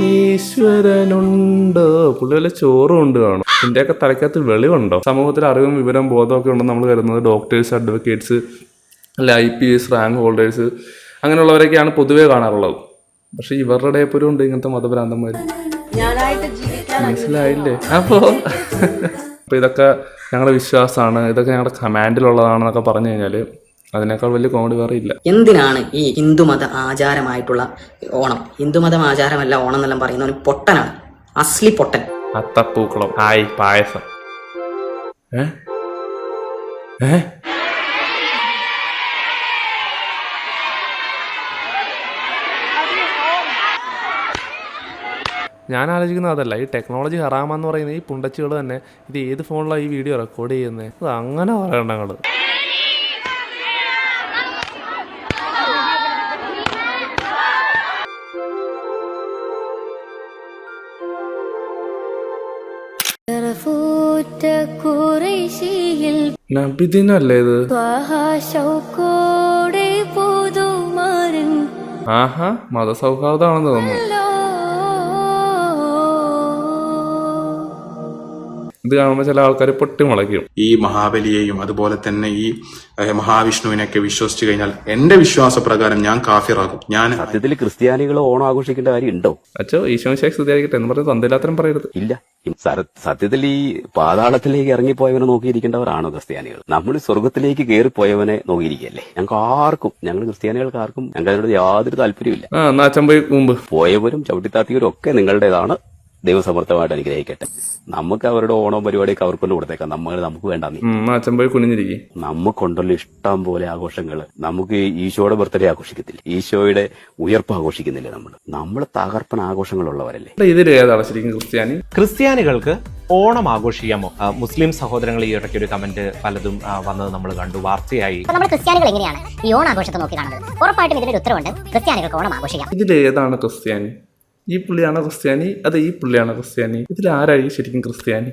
ഈശ്വരനുണ്ടോ? പുള്ളി വല്ല ചോറും ഉണ്ട് കാണും. ഇതിൻ്റെയൊക്കെ തലയ്ക്കകത്ത് വെളിവുണ്ടോ? സമൂഹത്തിൽ അറിവും വിവരം ബോധമൊക്കെ ഉണ്ടെന്ന് നമ്മൾ കരുതുന്നത് ഡോക്ടേഴ്സ്, അഡ്വക്കേറ്റ്സ്, അല്ല IPS റാങ്ക് ഹോൾഡേഴ്സ്, അങ്ങനെയുള്ളവരൊക്കെയാണ് പൊതുവെ കാണാറുള്ളത്. പക്ഷെ ഇവരുടെ ഇടയിലും ഉണ്ട് ഇങ്ങനത്തെ മതഭ്രാന്തന്മാർ. മനസ്സിലായില്ലേ? അപ്പോൾ ഇതൊക്കെ ഞങ്ങളുടെ വിശ്വാസമാണ്, ഇതൊക്കെ ഞങ്ങളുടെ കമാൻഡിലുള്ളതാണെന്നൊക്കെ പറഞ്ഞു കഴിഞ്ഞാൽ അതിനേക്കാൾ വലിയ കോമഡി വേറെ ഇല്ല. എന്തിനാണ് ഈ ഹിന്ദുമത ആചാരമായിട്ടുള്ള ഓണം? ഹിന്ദുമതം ആചാരമല്ല ഓണം എന്നെല്ലാം പറയുന്നവന് പൊട്ടനാണ്, അസ്ലി പൊട്ടൻ. അത്തപ്പൂക്കളം, ഹായ് പായസം. ഞാൻ ആലോചിക്കുന്നത് അതല്ല, ഈ ടെക്നോളജി ഹറാമെന്ന് പറയുന്ന ഈ പുണ്ടച്ചികൾ തന്നെ ഇത് ഏത് ഫോണിലാണ് ഈ വീഡിയോ റെക്കോർഡ് ചെയ്യുന്നത്? അത് അങ്ങനെ പറയണ്ട ഞങ്ങൾ. നബിദിനല്ലേ ഇത്? ആഹാ, മതസൗഹാർദ്ദമാണെന്ന് തോന്നുന്നു. ഇത് കാണുമ്പോൾ ചില ആൾക്കാർ പൊട്ടിമുളയ്ക്കും. ഈ മഹാബലിയെയും അതുപോലെ തന്നെ ഈ മഹാവിഷ്ണുവിനെയൊക്കെ വിശ്വസിച്ചു കഴിഞ്ഞാൽ എന്റെ വിശ്വാസപ്രകാരം ഞാൻ കാഫിറാകും. ഞാൻ സത്യത്തിൽ ക്രിസ്ത്യാനികൾ ഓണം ആഘോഷിക്കേണ്ട കാര്യം ഉണ്ടോ? അച്ഛോ ഈശോ സ്തുതിയായിരിക്കട്ടെ എന്ന് പറഞ്ഞ് തന്തില്ലാത്തരം പറയരുത്. ഇല്ല. സത്യത്തിൽ ഈ പാതാളത്തിലേക്ക് ഇറങ്ങിപ്പോയവനെ നോക്കിയിരിക്കേണ്ടവരാണോ ക്രിസ്ത്യാനികൾ? നമ്മൾ സ്വർഗത്തിലേക്ക് കയറിപ്പോയവനെ നോക്കിയിരിക്കല്ലേ? ഞങ്ങൾ ക്രിസ്ത്യാനികൾക്ക് ആർക്കും ഞങ്ങൾക്ക് അതിനോട് യാതൊരു താല്പര്യമില്ല. അച്ഛൻ പോയി മുമ്പ് പോയവരും ചവിട്ടിത്താത്തിയവരും ഒക്കെ നിങ്ങളുടേതാണ്. ദൈവസമർത്ഥമായിട്ട് അനുഗ്രഹിക്കട്ടെ. നമുക്ക് അവരുടെ ഓണം പരിപാടിയൊക്കെ അവർക്കൊണ്ട് കൊടുത്തേക്കാം. നമുക്ക് വേണ്ട. അച്ഛൻ പോയി കുനിഞ്ഞിരിക്കും. നമുക്കുണ്ടല്ലോ ഇഷ്ടം പോലെ ആഘോഷങ്ങൾ. നമുക്ക് ഈശോയുടെ ബർത്ത്ഡേ ആഘോഷിക്കത്തില്ല, ഈശോയുടെ ഉയർപ്പ് ആഘോഷിക്കുന്നില്ല. നമ്മൾ തകർപ്പൻ ആഘോഷങ്ങളുള്ളവരല്ലേ. ഇതിൽ ഏതാണ് ശരിക്കും ക്രിസ്ത്യാനി? ക്രിസ്ത്യാനികൾക്ക് ഓണം ആഘോഷിക്കാമോ? മുസ്ലിം സഹോദരങ്ങൾ ഈ ഇടയ്ക്ക് ഒരു കമന്റ് പലതും വന്നത് നമ്മൾ കണ്ടു, വാർത്തയായി. നമ്മൾ ക്രിസ്ത്യാനികൾ എങ്ങനെയാണ് ഈ ഓണാഘോഷത്തെ നോക്കി കാണുന്നത്? ഉറപ്പായിട്ടും ഇതിനൊരു ഉത്തരവുണ്ട്. ക്രിസ്ത്യാനികൾക്ക് ഓണം ആഘോഷിക്കാം. ഇതിൽ ഏതാണ് ക്രിസ്ത്യാനി? ഈ പുള്ളിയാണോ ക്രിസ്ത്യാനി? അത് ഈ പുള്ളിയാണോ ക്രിസ്ത്യാനി? ഇതിൽ ആരായി ശരിക്കും ക്രിസ്ത്യാനി?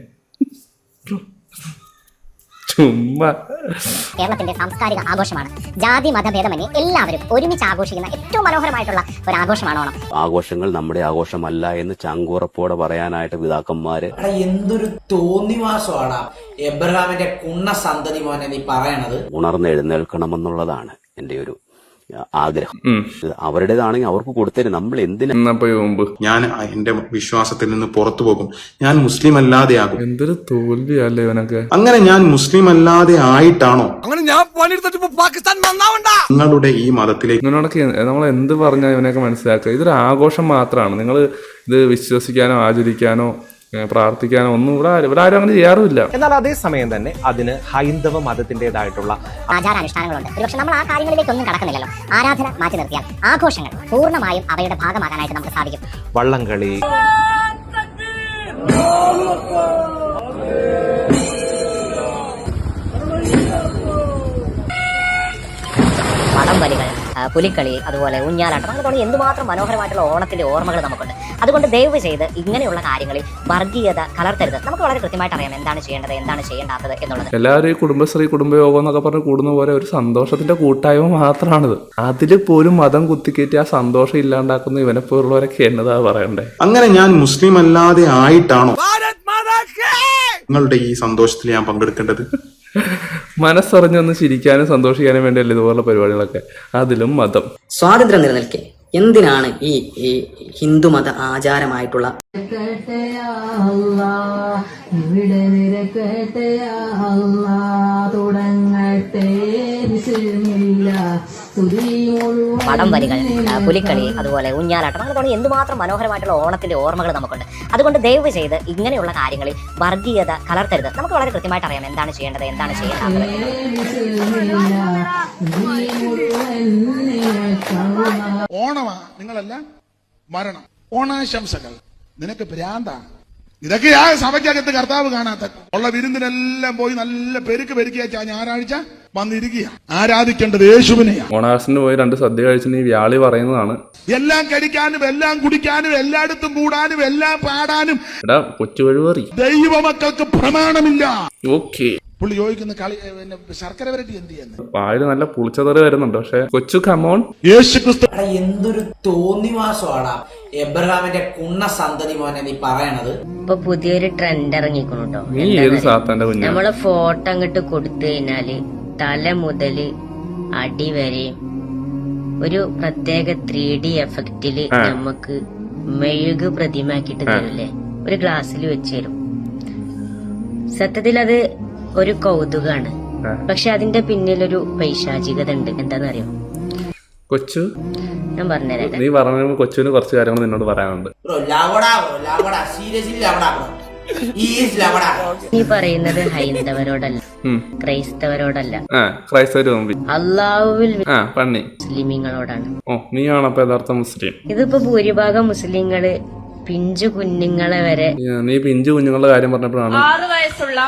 ചുമ്മാ. കേരളത്തിന്റെ സാംസ്കാരിക ആഘോഷമാണ്. ജാതി മതഭേദമന്യേ എല്ലാവരും ഒരുമിച്ച് ആഘോഷിക്കുന്ന ഏറ്റവും മനോഹരമായിട്ടുള്ള ഒരു ആഘോഷമാണ് ഓണം. ആഘോഷങ്ങൾ നമ്മുടെ ആഘോഷമല്ല എന്ന് ചങ്കുറപ്പോടെ പറയാനായിട്ട് പിതാക്കന്മാര്. എന്തൊരു തോന്നിവാസമാണ് എബ്രഹാമിന്റെ കുണ്ണ സന്തതി മോനെ നീ പറയണത്. ഉണർന്നെഴുന്നേൽക്കണമെന്നുള്ളതാണ് എന്റെ ഒരു ആഗ്രഹം. അവരുടേതാണെങ്കിൽ അവർക്ക് കൊടുത്തരും. നമ്മൾ എന്തിനാ? ഞാൻ എന്റെ വിശ്വാസത്തിൽ നിന്ന് പുറത്തു പോകും. ഞാൻ മുസ്ലിം അല്ലാതെ ആകും. എന്തൊരു തോൽവിയല്ലേ ഇവനൊക്കെ. അങ്ങനെ ഞാൻ മുസ്ലിം അല്ലാതെ ആയിട്ടാണോ നിങ്ങളുടെ ഈ മതത്തിലേക്ക്? നമ്മൾ എന്ത് പറഞ്ഞാൽ ഇവനൊക്കെ മനസ്സിലാക്കുക. ഇതൊരു ആഘോഷം മാത്രമാണ്. നിങ്ങൾ ഇത് വിശ്വസിക്കാനോ ആചരിക്കാനോ പ്രാർത്ഥിക്കാനോ ഒന്നും ഇവിടെ ആരും അങ്ങനെ ചെയ്യാറുമില്ല. എന്നാൽ അതേസമയം തന്നെ അതിന് ഹൈന്ദവ മതത്തിന്റേതായിട്ടുള്ള ആചാരാനുഷ്ഠാനങ്ങളുണ്ട്. ഒരുപക്ഷെ നമ്മൾ ആ കാര്യങ്ങളിലേക്കൊന്നും കടക്കുന്നില്ലല്ലോ. ആരാധന മാറ്റി നിർത്തിയാൽ ആഘോഷങ്ങൾ പൂർണ്ണമായും അവയുടെ ഭാഗമാകാനായിട്ട് നമുക്ക് സാധിക്കും. വള്ളംകളി, വടംവലികൾ, പുലിക്കളി, അതുപോലെ ഊഞ്ഞാലാട്ടം, അങ്ങനെ തുടങ്ങി എന്തുമാത്രം മനോഹരമായിട്ടുള്ള ഓണത്തിന്റെ ഓർമ്മകൾ നമുക്കുണ്ട്. അതുകൊണ്ട് ദയവ് ചെയ്ത് ഇങ്ങനെയുള്ള കാര്യങ്ങളിൽ വർഗീയത കലർത്തരുത്. നമുക്ക് വളരെ കൃത്യമായിട്ട് അറിയാം എന്താണ് ചെയ്യേണ്ടത്, എന്താണ് ചെയ്യേണ്ടാത്തത് എന്നുള്ളത്. എല്ലാവരും ഈ കുടുംബശ്രീ കുടുംബയോഗം എന്നൊക്കെ പറഞ്ഞ് കൂടുന്ന പോലെ ഒരു സന്തോഷത്തിന്റെ കൂട്ടായ്മ മാത്രമാണിത്. അതിൽ പോലും മതം കുത്തിക്കയറ്റി ആ സന്തോഷം ഇല്ലാണ്ടാക്കുന്ന ഇവനെ പോലുള്ളവരൊക്കെ എന്നതാ പറയണ്ടേ. അങ്ങനെ ഞാൻ മുസ്ലിം അല്ലാതെ ആയിട്ടാണോ നിങ്ങളുടെ ഈ സന്തോഷത്തിൽ ഞാൻ പങ്കെടുക്കേണ്ടത്? മനസ്സറിഞ്ഞൊന്ന് ചിരിക്കാനും സന്തോഷിക്കാനും വേണ്ടിയല്ലേ ഇതുപോലുള്ള പരിപാടികളൊക്കെ. അതിലും മതം. സ്വാതന്ത്ര്യം നിലനിൽക്കെ എന്തിനാണ് ഈ ഹിന്ദുമത ആചാരമായിട്ടുള്ള വടംവലികൾ, പുലിക്കളി, അതുപോലെ ഊഞ്ഞാലാട്ടം, അങ്ങനെ തുടങ്ങി എന്തുമാത്രം മനോഹരമായിട്ടുള്ള ഓണത്തിന്റെ ഓർമ്മകൾ നമുക്കുണ്ട്. അതുകൊണ്ട് ദയവ് ചെയ്ത് ഇങ്ങനെയുള്ള കാര്യങ്ങളിൽ വർഗീയത കലർത്തരുത്. നമുക്ക് വളരെ കൃത്യമായിട്ട് അറിയാം എന്താണ് ചെയ്യേണ്ടത്, എന്താണ് ചെയ്യേണ്ടത്. ഓണമാ നിങ്ങളല്ല മരണം. ഓണാശംസകൾ. നിനക്ക് ഭ്രാന്താണ്. ഇതൊക്കെ ആ സഭയ്ക്കകത്ത് കർത്താവ് കാണാത്ത ഉള്ള വിരുന്നിനെല്ലാം പോയി നല്ല പെരുക്കിയാ ഞായറാഴ്ച വന്നിരിക്കുക. ആരാധിക്കേണ്ടത് യേശുവിനെയാ. ഓണാസിന് പോയി 2 സദ്യ കഴിച്ചിട്ട് ഈ വ്യാളി പറയുന്നതാണ് എല്ലാം കഴിക്കാനും എല്ലാം കുടിക്കാനും എല്ലായിടത്തും കൂടാനും എല്ലാം പാടാനും കൊച്ചു കഴിവേറി ദൈവമക്കൾക്ക് പ്രമാണമില്ല. ഓക്കെ. പുള്ളി ചോദിക്കുന്ന കളി ശർക്കര വരട്ടി എന്ത് ചെയ്യുന്നു? വായില് നല്ല പുളിച്ചതെറി വരുന്നുണ്ട്. പക്ഷെ കൊച്ചു കമോൺ യേശു ക്രിസ്തു. എന്തൊരു തോന്നിവാസമാണ് എബ്രഹാമിന്റെ കുണ്ണ സന്തതി മോനെ നീ പറയണത്. ഇപ്പൊ പുതിയൊരു ട്രെൻഡ് ഇറങ്ങിക്കണുട്ടോ. നീ ഏത് സാത്താന്റെ കുഞ്ഞ്? നമ്മളെ ഫോട്ടോ അങ്ങോട്ട് കൊടുത്തു കഴിഞ്ഞാല് തല മുതല് അടി വരെയും ഒരു പ്രത്യേക 3D എഫക്റ്റില് നമുക്ക് മെഴുക് പ്രതിമാക്കിട്ട് തരില്ലേ, ഒരു ഗ്ലാസ്സിൽ വെച്ച് തരും. സത്യത്തിൽ അത് ഒരു കൗതുകാണ്. പക്ഷെ അതിന്റെ പിന്നിലൊരു പൈശാചികത ഉണ്ട്. എന്താണെന്നറിയോ കൊച്ചു? ഞാൻ പറഞ്ഞുതരാം. നീ പറഞ്ഞ കൊച്ചുവിന് കുറച്ച് കാര്യങ്ങൾ നിന്നോട് പറയാനുണ്ട്. നീ പറയുന്നത് ഹൈന്ദവരോടല്ല, ക്രൈസ്തവരോടല്ല, അല്ലാഹുവിൽ മുസ്ലിമീങ്ങളോടാണ്. നീയാണപ്പോ യഥാർത്ഥ മുസ്ലിം. ഇതിപ്പോ ഭൂരിഭാഗം മുസ്ലിങ്ങള് പിഞ്ചു കുഞ്ഞുങ്ങളെ വരെ. നീ പിഞ്ചു കുഞ്ഞുങ്ങളുടെ കാര്യം പറഞ്ഞപ്പോഴാണ് 6 വയസ്സുള്ള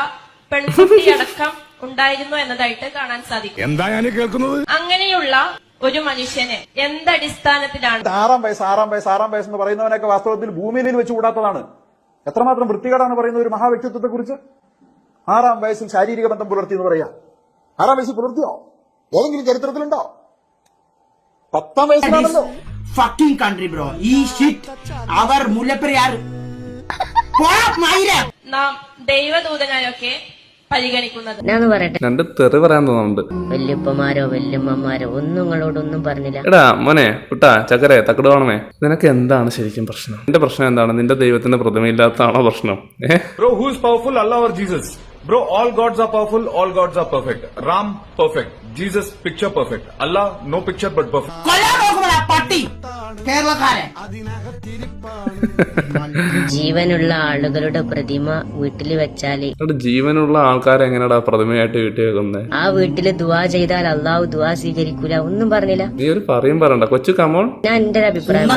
പെൺകുട്ടിയടക്കം ഉണ്ടായിരുന്നു എന്നതായിട്ട് കാണാൻ സാധിക്കും. എന്താ ഞാൻ കേൾക്കുന്നത്? അങ്ങനെയുള്ള ഒരു മനുഷ്യനെ എന്തടിസ്ഥാനത്തിലാണ് 6 വയസ്സ് എന്ന് പറയുന്നവനൊക്കെ വാസ്തവത്തിൽ ഭൂമിയിൽ വെച്ച് കൂടാത്തതാണ്. എത്രമാത്രം വൃത്തികേടാണ് പറയുന്ന ഒരു മഹാവ്യക്തിത്വത്തെ കുറിച്ച്. 6 വയസ്സിൽ ശാരീരിക ബന്ധം പുലർത്തി എന്ന് പറയാ. 6 വയസ്സിൽ പുലർത്തിയോ? ഏതെങ്കിലും ചരിത്രത്തിലുണ്ടോ? 10 വയസ്സിലാണല്ലോ. Fucking country bro. ഈ ഷിറ്റ് അവർ മുല്ലപ്പെരിയാർ നാം ദൈവദൂതനായൊക്കെ പരിഗണിക്കുന്നത്. ഞാനൊന്ന് പറയട്ടെ, രണ്ട് തെറി പറയാൻ തോന്നുന്നുണ്ട്. വല്യപ്പമാരോ വല്യമ്മമാരോ ഒന്നും നിങ്ങളോടൊന്നും പറഞ്ഞില്ല. എടാ മോനെ കുട്ടാ ചക്കരെ തക്കട് വേണമേ, നിനക്ക് എന്താണ് ശരിക്കും പ്രശ്നം? നിന്റെ പ്രശ്നം എന്താണ്? നിന്റെ ദൈവത്തിന്റെ പ്രതിമയില്ലാത്തതാണോ പ്രശ്നം? Bro, who is powerful? Allah or Jesus? Bro, all gods are powerful, all gods are perfect. Ram, perfect. Jesus, picture perfect. Allah, no picture but perfect. ജീവനുള്ള ആളുകളുടെ പ്രതിമ വീട്ടിൽ വെച്ചാല് ജീവനുള്ള ആൾക്കാരെ എങ്ങനെയാടാ പ്രതിമയായിട്ട് വീട്ടിൽ വെക്കുന്നത്? ആ വീട്ടില് ദുആ ചെയ്താൽ അള്ളാഹു ദുആ സ്വീകരിക്കൂല. ഒന്നും പറഞ്ഞില്ല. നീ ഒരു പറയണ്ട കൊച്ചു കമോൺ. ഞാൻ എന്റെ ഒരു അഭിപ്രായം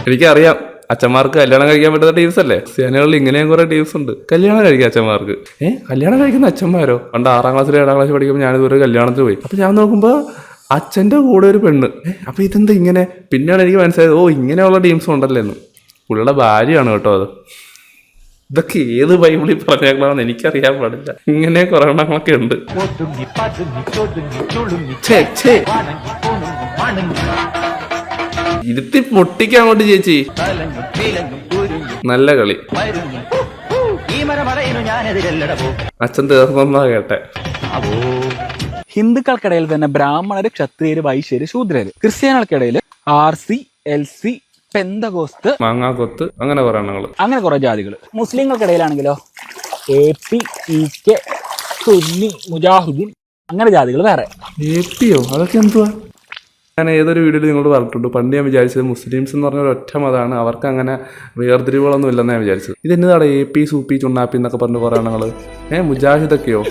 എനിക്കറിയാം അച്ഛന്മാർക്ക് കല്യാണം കഴിക്കാൻ പറ്റുന്ന ടീംസ് അല്ലേ. ക്രിസ്ത്യാനികളിൽ ഇങ്ങനെയും കുറെ ടീംസ് ഉണ്ട്. കല്യാണം കഴിക്കുക അച്ഛന്മാർക്ക്. കല്യാണം കഴിക്കുന്ന അച്ഛന്മാരോ? പണ്ട് 6ാം ക്ലാസ്സിൽ 7ാം ക്ലാസ്സിൽ പഠിക്കുമ്പോൾ ഞാനിതൊരു കല്യാണത്തിന് പോയി. അപ്പൊ ഞാൻ നോക്കുമ്പോ അച്ഛന്റെ കൂടെ ഒരു പെണ്ണ്. അപ്പൊ ഇതെന്താ ഇങ്ങനെ? പിന്നെയാണ് എനിക്ക് മനസ്സിലായത്, ഓ ഇങ്ങനെയുള്ള ടീംസും ഉണ്ടല്ലോ എന്ന്. പുള്ളിയുടെ ഭാര്യയാണ് കേട്ടോ അത്. ഇതൊക്കെ ഏത് ബൈബിളിൽ പറഞ്ഞേക്കണമെന്ന് എനിക്കറിയാൻ പാടില്ല. ഇങ്ങനെ കുറെ എണ്ണങ്ങളൊക്കെ ഉണ്ട്. ഇരുത്തി പൊട്ടിക്കാൻ കൊണ്ട് ചേച്ചി. നല്ല കളി. അച്ഛൻ തീർന്നെന്നാ കേട്ടെ. ഹിന്ദുക്കൾക്കിടയിൽ തന്നെ ബ്രാഹ്മണര്, ക്ഷത്രിയര്, വൈശ്യര്, ശൂദ്രര്. ക്രിസ്ത്യാനികൾക്കിടയിൽ RC, LC, പെന്തകോസ്ത്, മാങ്ങാക്കൊത്ത്, അങ്ങനെ കുറെ എണ്ണങ്ങൾ, അങ്ങനെ കുറെ ജാതികൾ. മുസ്ലിങ്ങൾക്കിടയിലാണെങ്കിലോ AP, EK, സുന്നി, മുജാഹിദീൻ, അങ്ങനെ ജാതികൾ വേറെ. APയോ? അതൊക്കെ എന്തുവാ? ഞാൻ ഏതൊരു വീഡിയോയിൽ നിങ്ങളോട് പറഞ്ഞിട്ടുണ്ട്. പണ്ട് ഞാൻ വിചാരിച്ചത് മുസ്ലിംസ് എന്ന് പറഞ്ഞ ഒറ്റ മതമാണ്, അവർക്ക് അങ്ങനെ വേർതിരിവുകളൊന്നും ഇല്ലെന്ന് ഞാൻ വിചാരിച്ചത്. ഇതെന്നതാണ് AP, സൂപ്പി, ചുണ്ണാപ്പി എന്നൊക്കെ പറഞ്ഞ് പറയണങ്ങൾ? മുജാഹിദൊക്കെയോ?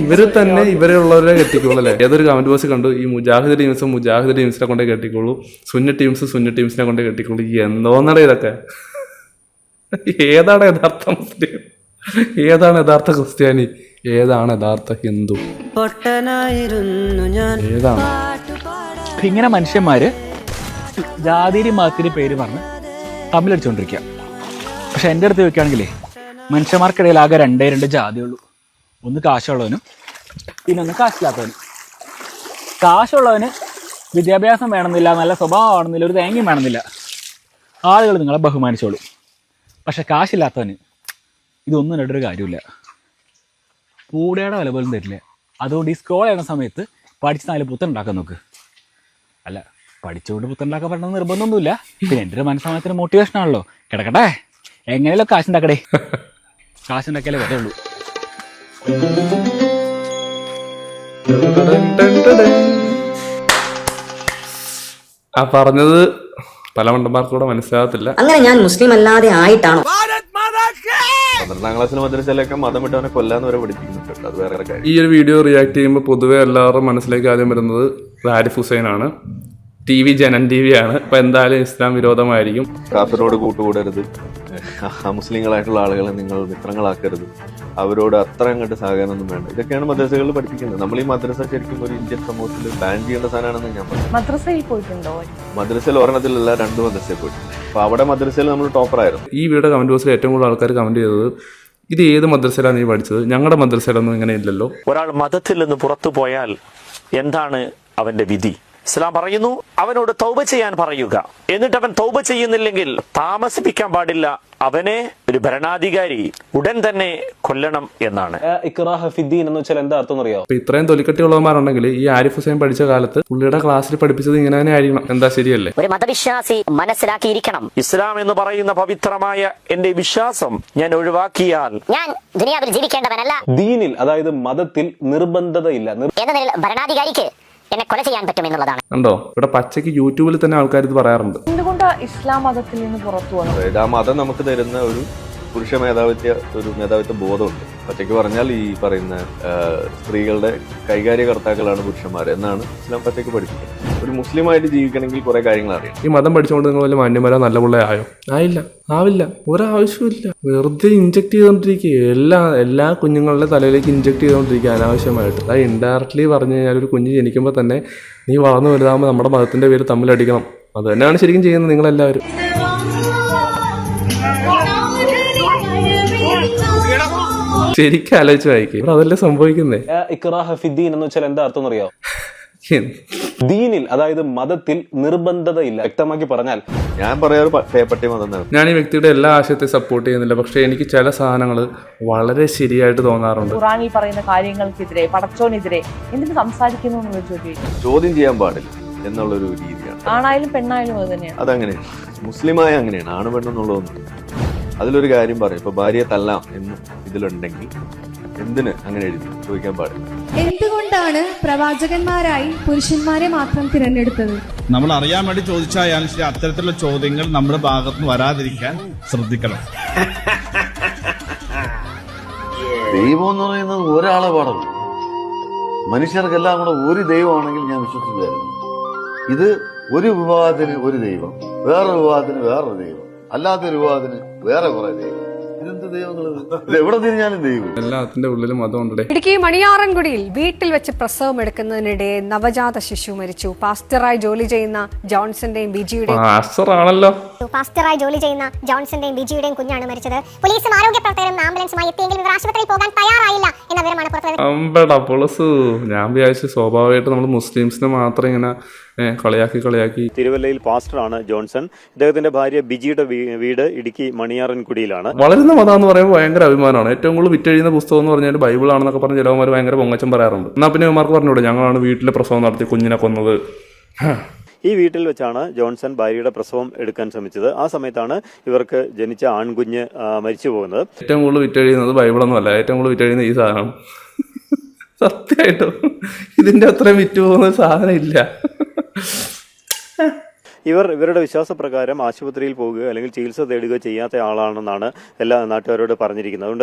ഇവര് തന്നെ ഇവരുള്ളവരെ കെട്ടിക്കോളൂ അല്ലേ? ഏതൊരു കമന്റ് ബോക്സിൽ കണ്ടു ഈ മുജാഹിദ് ടീംസിനെ കൊണ്ടേ കെട്ടിക്കോളൂ, സുന്നി ടീംസിനെ കൊണ്ടേ കെട്ടിക്കോളൂ. എന്തോന്നട ഇതൊക്കെ? ഏതാണ് യഥാർത്ഥ മുസ്ലിം? ഏതാണ് യഥാർത്ഥ ക്രിസ്ത്യാനി? ഏതാണ് യഥാർത്ഥ ഹിന്ദു? ഏതാണ്? ഇങ്ങനെ മനുഷ്യന്മാര് ജാതിരി മതത്തിന്റെ പേര് പറഞ്ഞ് തമ്മിലടിച്ചുകൊണ്ടിരിക്കുക. പക്ഷെ എൻ്റെ അടുത്ത് ചോദിക്കുകയാണെങ്കിലേ മനുഷ്യന്മാർക്കിടയിൽ ആകെ 2 ജാതിയുള്ളൂ. ഒന്ന് കാശുള്ളവനും പിന്നൊന്ന് കാശില്ലാത്തവനും. കാശുള്ളവന് വിദ്യാഭ്യാസം വേണമെന്നില്ല, നല്ല സ്വഭാവം വേണമെന്നില്ല, ഒരു തേങ്ങയും വേണമെന്നില്ല. ആളുകൾ നിങ്ങളെ ബഹുമാനിച്ചോളൂ. പക്ഷെ കാശില്ലാത്തവന് ഇതൊന്നും ഇടൊരു കാര്യമില്ല. കൂടെയുടെ വില പോലും തരില്ല. അതുകൊണ്ട് ഈ സ്ക്രോൾ ചെയ്യുന്ന സമയത്ത് പഠിച്ച് 4 പുത്തനുണ്ടാക്കാൻ നോക്ക്. അല്ല, പഠിച്ചുകൊണ്ട് പുത്തനുണ്ടാക്കാൻ പറ്റണമെന്ന് നിർബന്ധമൊന്നുമില്ല. പിന്നെ എൻ്റെ ഒരു മനസ്സമാനത്തിന് മോട്ടിവേഷൻ ആണല്ലോ. കിടക്കട്ടെ, എങ്ങനെയല്ലോ കാശുണ്ടാക്കടേ. കാശുണ്ടാക്കിയാലേ വരയുള്ളൂ. ആ പറഞ്ഞത് പല മണ്ടന്മാർക്കൂടെ മനസ്സിലാകത്തില്ല. അങ്ങനെ ഞാൻ മുസ്ലിം അല്ലാതെ ആയിട്ടാണോ? 12ാം ക്ലാസ്സിൽ മദ്രസയിലൊക്കെ മതം വിട്ടവനെ കൊല്ലാന്ന് വരെ പഠിപ്പിക്കുന്നുണ്ട്. അത് വേറെ കാര്യം. ഈ ഒരു വീഡിയോ റിയാക്ട് ചെയ്യുമ്പോൾ പൊതുവെ എല്ലാവരുടെ മനസ്സിലേക്ക് ആദ്യം വരുന്നത് ആരിഫ് ഹുസൈനാണ്. TV ജനൻ TV ആണ്. അപ്പൊ എന്തായാലും ഇസ്ലാം വിരോധമായിരിക്കും. കാഫിറോട് കൂട്ടുകൂടരുത്, മുസ്ലിങ്ങളായിട്ടുള്ള ആളുകളെ നിങ്ങൾ മിത്രങ്ങളാക്കരുത്, അവരോട് അത്ര അങ്ങോട്ട് സഹകരണമൊന്നും വേണ്ട. ഇതൊക്കെയാണ് മദ്രസകളിൽ പഠിപ്പിക്കുന്നത്. നമ്മൾ ഈ മദ്രസ ശരിക്കും ഒരു ഇന്ത്യൻ സമൂഹത്തിൽ ബാൻ ചെയ്യേണ്ട സാധനമാണെന്ന് ഞാൻ പറഞ്ഞു. മദ്രസയിൽ പോയിട്ടുണ്ടോ? മദ്രസയിൽ ഒരെണ്ണത്തിലല്ല, 2 മദ്രസയിൽ പോയിട്ടുണ്ട്. അപ്പൊ അവിടെ മദ്രസയിൽ നമ്മൾ ടോപ്പറായിരുന്നു. ഈ വീഡിയോ കമന്റ് ബോക്സിൽ ഏറ്റവും കൂടുതൽ ആൾക്കാർ കമന്റ് ചെയ്തത്, ഇത് ഏത് മദ്രസയിലാണ് നീ പഠിച്ചത്? ഞങ്ങളുടെ മദ്രസയിലൊന്നും ഇങ്ങനെ ഇല്ലല്ലോ. ഒരാൾ മതത്തിൽ നിന്ന് പുറത്തു പോയാൽ എന്താണ് അവന്റെ വിധി? ഇസ്ലാം പറയുന്നു, അവനോട് തൗബ ചെയ്യാൻ പറയുക. എന്നിട്ട് അവൻ തൗബ ചെയ്യുന്നില്ലെങ്കിൽ താമസിപ്പിക്കാൻ പാടില്ല, അവനെ ഒരു ഭരണാധികാരി ഉടൻ തന്നെ കൊല്ലണം എന്നാണ്. എന്ന് വെച്ചാൽ എന്താ അർത്ഥം അറിയോ? ഇത്രയും തൊലിക്കട്ടിയുള്ളവന്മാരുണ്ടെങ്കിൽ ഈ ആരിഫ് ഹുസൈൻ പഠിച്ച കാലത്ത് പുള്ളിയുടെ ക്ലാസ്സിൽ പഠിപ്പിച്ചത് ഇങ്ങനെ തന്നെ ആയിരിക്കണം. എന്താ ശരിയല്ലേ? ഒരു മതവിശ്വാസി മനസ്സിലാക്കിയിരിക്കണം, ഇസ്ലാം എന്ന് പറയുന്ന പവിത്രമായ എന്റെ വിശ്വാസം ഞാൻ ഒഴിവാക്കിയാൽ ഞാൻ ദുനിയാവിൽ ജീവിക്കേണ്ടവനല്ല. ദീനിൽ, അതായത് മതത്തിൽ നിർബന്ധതയില്ല എന്ന നിലയിൽ ഭരണാധികാരിക്ക് എന്നെ കൊല ചെയ്യാൻ പറ്റും എന്നുള്ളതാണ്. കണ്ടോ, ഇവിടെ പച്ചയ്ക്ക് യൂട്യൂബിൽ തന്നെ ആൾക്കാർ ഇത് പറയാറുണ്ട്. എന്തുകൊണ്ടാ ഇസ്ലാം മതത്തിൽ നിന്ന് പുറത്തു വന്നത്? അതായത് ആ മതം നമുക്ക് തരുന്ന ഒരു പുരുഷ മേധാവിത്വ ബോധമുണ്ട്. പച്ചയ്ക്ക് പറഞ്ഞാൽ ഈ പറയുന്ന സ്ത്രീകളുടെ കൈകാര്യകർത്താക്കളാണ് പുരുഷന്മാർ എന്നാണ് ഇസ്ലാം പച്ചയ്ക്ക് പഠിപ്പിക്കുന്നത്. ഒരു മുസ്ലിമായിട്ട് ജീവിക്കണമെങ്കിൽ കുറെ കാര്യങ്ങൾ അറിയാം. ഈ മതം പഠിച്ചുകൊണ്ട് നിങ്ങൾ വല്ല മാന്യന്മാരോ നല്ല പിള്ളേ ആയോ? ആവില്ല. ഒരാവശ്യമില്ല. വെറുതെ ഇൻജക്ട് ചെയ്തോണ്ടിരിക്കുക. എല്ലാ കുഞ്ഞുങ്ങളുടെ തലയിലേക്ക് ഇൻജക്ട് ചെയ്തോണ്ടിരിക്കുക അനാവശ്യമായിട്ട്. അത് ഇൻഡയറക്ട്ലി പറഞ്ഞു കഴിഞ്ഞാൽ ഒരു കുഞ്ഞ് ജനിക്കുമ്പോൾ തന്നെ നീ വളർന്നു വലുതാകുമ്പോൾ നമ്മുടെ മതത്തിന്റെ പേര് തമ്മിലടിക്കണം. അത് തന്നെയാണ് ശരിക്കും ചെയ്യുന്നത് നിങ്ങളെല്ലാവരും. ശരിക്കും ആലോചിച്ച് വായിക്കും. ഇവിടെ അതല്ലേ സംഭവിക്കുന്നേ. ഇക്റാഹ ഫിദ്ദീൻ എന്ന് വെച്ചാൽ എന്താ അർത്ഥം അറിയോ? ദീനിൽ, അതായത് മതത്തിൽ നിർബന്ധതയില്ല. വ്യക്തമാക്കി പറഞ്ഞാൽ ഞാൻ പറയാറ് പേപ്പട്ടി മതം. ഞാൻ ഈ വ്യക്തിയുടെ എല്ലാ ആശയത്തെ സപ്പോർട്ട് ചെയ്യുന്നില്ല, പക്ഷെ എനിക്ക് ചില സാധനങ്ങൾ വളരെ ശരിയായിട്ട് തോന്നാറുണ്ട്. ഖുറാനിൽ പറയുന്ന കാര്യങ്ങൾക്കെതിരെ, പടച്ചോനെതിരെ എന്തിനു സംസാരിക്കുന്നു എന്നുള്ള ചോദ്യം ചെയ്യാൻ പാടില്ല എന്നുള്ളൊരു രീതിയാണ്. ആണായാലും പെണ്ണായാലും അത് തന്നെയാണ്. അതങ്ങനെയാണ്, മുസ്ലിമായ അങ്ങനെയാണ്. ആണ് പെണ്ണെന്നുള്ളതൊന്നും. അതിലൊരു കാര്യം പറയും, ഇപ്പൊ ഭാര്യയെ തല്ലാം എന്ന് ഇതിലുണ്ടെങ്കിൽ എന്തിന് അങ്ങനെ എഴുതി ചോദിക്കാൻ പാടില്ല. എന്തുകൊണ്ടാണ് പ്രവാചകന്മാരായി പുരുഷന്മാരെ മാത്രം തിരഞ്ഞെടുത്തത്? നമ്മൾ അറിയാൻ വേണ്ടി ചോദിച്ചാൽ അത്തരത്തിലുള്ള ചോദ്യങ്ങൾ നമ്മുടെ ഭാഗത്തുനിന്ന് വരാതിരിക്കാൻ ശ്രദ്ധിക്കണം. ദൈവം എന്ന് പറയുന്നത് ഒരാളെ പാടുള്ളൂ. മനുഷ്യർക്കെല്ലാം കൂടെ ഒരു ദൈവമാണെങ്കിൽ ഞാൻ വിശ്വസിക്കുമായിരുന്നു. ഇത് ഒരു വിഭാഗത്തിന് ഒരു ദൈവം, വേറെ വിഭാഗത്തിന് വേറൊരു ദൈവം, അല്ലാത്തൊരു വിഭാഗത്തിന് വേറെ കുറെ ദൈവം. ഇതെന്ത് ദൈവങ്ങൾ? എവിടെ തിരിഞ്ഞാലും ദൈവം. എല്ലാത്തിന്റെ ഉള്ളിലും മതമുണ്ടേ. ഇടുക്കി മണിയാറൻകുടിയിൽ വീട്ടിൽ വെച്ച് പ്രസവം എടുക്കുന്നതിനിടെ നവജാത ശിശു മരിച്ചു. പാസ്റ്ററായി ജോലി ചെയ്യുന്ന ജോൺസന്റെയും ബിജിയുടെയും പാസ്റ്ററായി ജോലി ചെയ്യുന്ന ജോൺസന്റെയും ബിജിയുടെയും കുഞ്ഞാണ് മരിച്ചത്. പോലീസും ആരോഗ്യ പ്രവർത്തകരും ആംബുലൻസുമായി എത്തിയെങ്കിലും ഇവർ ആശുപത്രിയിൽ പോകാൻ തയ്യാറായില്ല എന്ന വിവരമാണ് പുറത്തുവരുന്നത്. ഞാൻ വിചാരിച്ചു സ്വാഭാവികമായിട്ട് നമ്മൾ മുസ്ലിംസിനെ മാത്രം ഇങ്ങനെ കളിയാക്കി. തിരുവല്ലയിൽ പാസ്റ്ററാണ് ജോൺസൺ. ഇദ്ദേഹത്തിന്റെ ഭാര്യ ബിജിയുടെ വീട് ഇടുക്കി മണിയാറൻകുടിയിലാണ്. വളരുന്ന മതം എന്ന് പറയുമ്പോൾ ഭയങ്കര അഭിമാനമാണ്. ഏറ്റവും കൂടുതൽ വിറ്റഴിയുന്ന പുസ്തകം എന്ന് പറഞ്ഞാൽ ബൈബിൾ ആണെന്നൊക്കെ പറഞ്ഞ് ചിലവന്മാർ ഭയങ്കര പൊങ്ങച്ചം പറയാറുണ്ട്. എന്നാൽ പിന്നെ ഇവന്മാർക്ക് പറഞ്ഞൂടെ ഞങ്ങളാണ് വീട്ടിലെ പ്രസവം നടത്തി കുഞ്ഞിനെ കൊന്നത്. ഈ വീട്ടിൽ വെച്ചാണ് ജോൺസൺ ഭാര്യയുടെ പ്രസവം എടുക്കാൻ ശ്രമിച്ചത്. ആ സമയത്താണ് ഇവർക്ക് ജനിച്ച ആൺകുഞ്ഞ് മരിച്ചു പോകുന്നത്. ഏറ്റവും കൂടുതൽ വിറ്റഴിയുന്നത് ബൈബിളൊന്നും അല്ല, ഏറ്റവും കൂടുതൽ വിറ്റഴിയുന്ന ഈ സാധനം. സത്യമായിട്ടും ഇതിന്റെ അത്രയും വിറ്റ് പോകുന്ന സാധനം ഇല്ല. ഇവരുടെ വിശ്വാസപ്രകാരം ആശുപത്രിയിൽ പോകുക അല്ലെങ്കിൽ ചികിത്സ തേടുക ചെയ്യാത്ത ആളാണെന്നാണ് എല്ലാ നാട്ടുകാരോട് പറഞ്ഞിരിക്കുന്നത്. അതുകൊണ്ട്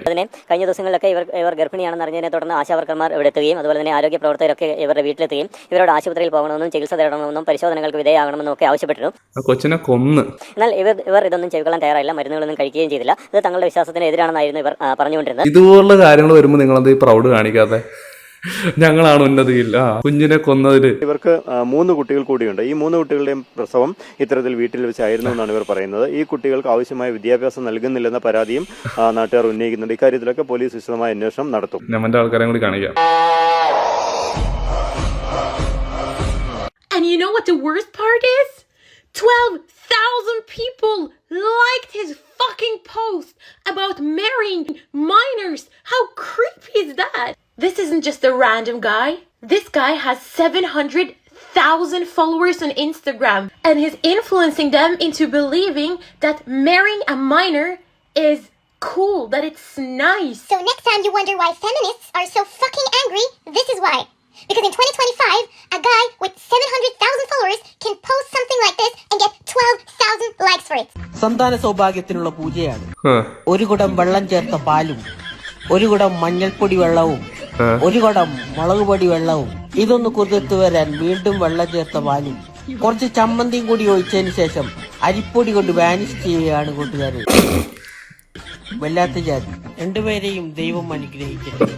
അതിനെ കഴിഞ്ഞ ദിവസങ്ങളിലൊക്കെ ഇവർ ഗർഭിണിയാണെന്ന് അറിഞ്ഞതിനെ തുടർന്ന് ആശാവർക്കർമാർ ഇവിടെ എത്തുകയും അതുപോലെ തന്നെ ആരോഗ്യ പ്രവർത്തകരൊക്കെ ഇവരുടെ വീട്ടിലെത്തുകയും ഇവരോട് ആശുപത്രിയിൽ പോകണമെന്നും ചികിത്സ തേടണമെന്നും പരിശോധനകൾക്ക് വിധേയമാകണമെന്നും ഒക്കെ ആവശ്യപ്പെട്ടിരുന്നു. കൊച്ചിനെ കൊന്ന്. എന്നാൽ ഇവർ ഇതൊന്നും ചെവിക്കൊള്ളാൻ തയ്യാറായില്ല, മരുന്നുകളൊന്നും കഴിക്കുകയും ചെയ്തില്ല. ഇത് തങ്ങളുടെ വിശ്വാസത്തിന് എതിരാണെന്നായിരുന്നു ഇവർ പറഞ്ഞുകൊണ്ടിരുന്നത്. ഇതുപോലുള്ള കാര്യങ്ങൾ വരുമ്പോൾ നിങ്ങളെന്ത് ഈ പ്രൗഡ് കാണിക്കാതെ? ഞങ്ങളാണ് ഉന്നതിയിൽ കുഞ്ഞിനെ കൊന്നതില്. ഇവർക്ക് 3 കുട്ടികൾ കൂടിയുണ്ട്. ഈ 3 കുട്ടികളുടെയും പ്രസവം ഇത്തരത്തിൽ വീട്ടിൽ വെച്ചായിരുന്നു എന്നാണ് ഇവർ പറയുന്നത്. ഈ കുട്ടികൾക്ക് ആവശ്യമായ വിദ്യാഭ്യാസം നൽകുന്നില്ലെന്ന പരാതിയും നാട്ടുകാർ ഉന്നയിക്കുന്നുണ്ട്. ഇക്കാര്യത്തിലൊക്കെ പോലീസ് വിശദമായ അന്വേഷണം നടത്തും. ഞമ്മന്റെ ആൾക്കാരെ കൂടി കാണിക്കാം. And you know what the worst part is? 12,000 people liked his fucking post about marrying minors. How creepy is that? This isn't just a random guy. This guy has 700,000 followers on Instagram and he's influencing them into believing that marrying a minor is cool, that it's nice. So next time you wonder why feminists are so fucking angry, this is why. Because in 2025, a guy with 700,000 followers can post something like this and get 12,000 likes for it. സന്താന സൗഭാഗ്യത്തിനുള്ള പൂജയാണ്. ഒരു കുടം വെള്ളം ചേർത്ത പാലും, ഒരു കുടം മഞ്ഞൾപ്പൊടി വെള്ളവും, ഒരു കുടം മുളക് പൊടി വെള്ളവും, ഇതൊന്ന് കുതിർത്ത് വരാൻ വീണ്ടും വെള്ളം ചേർത്ത പാലും, കുറച്ച് ചമ്മന്തിയും കൂടി ഒഴിച്ചതിന് ശേഷം അരിപ്പൊടി കൊണ്ട് വാനിഷ് ചെയ്യുകയാണ് കൂട്ടുകാരെ. വല്ലാത്ത ജാതി. രണ്ടുപേരെയും ദൈവം അനുഗ്രഹിക്കട്ടെ.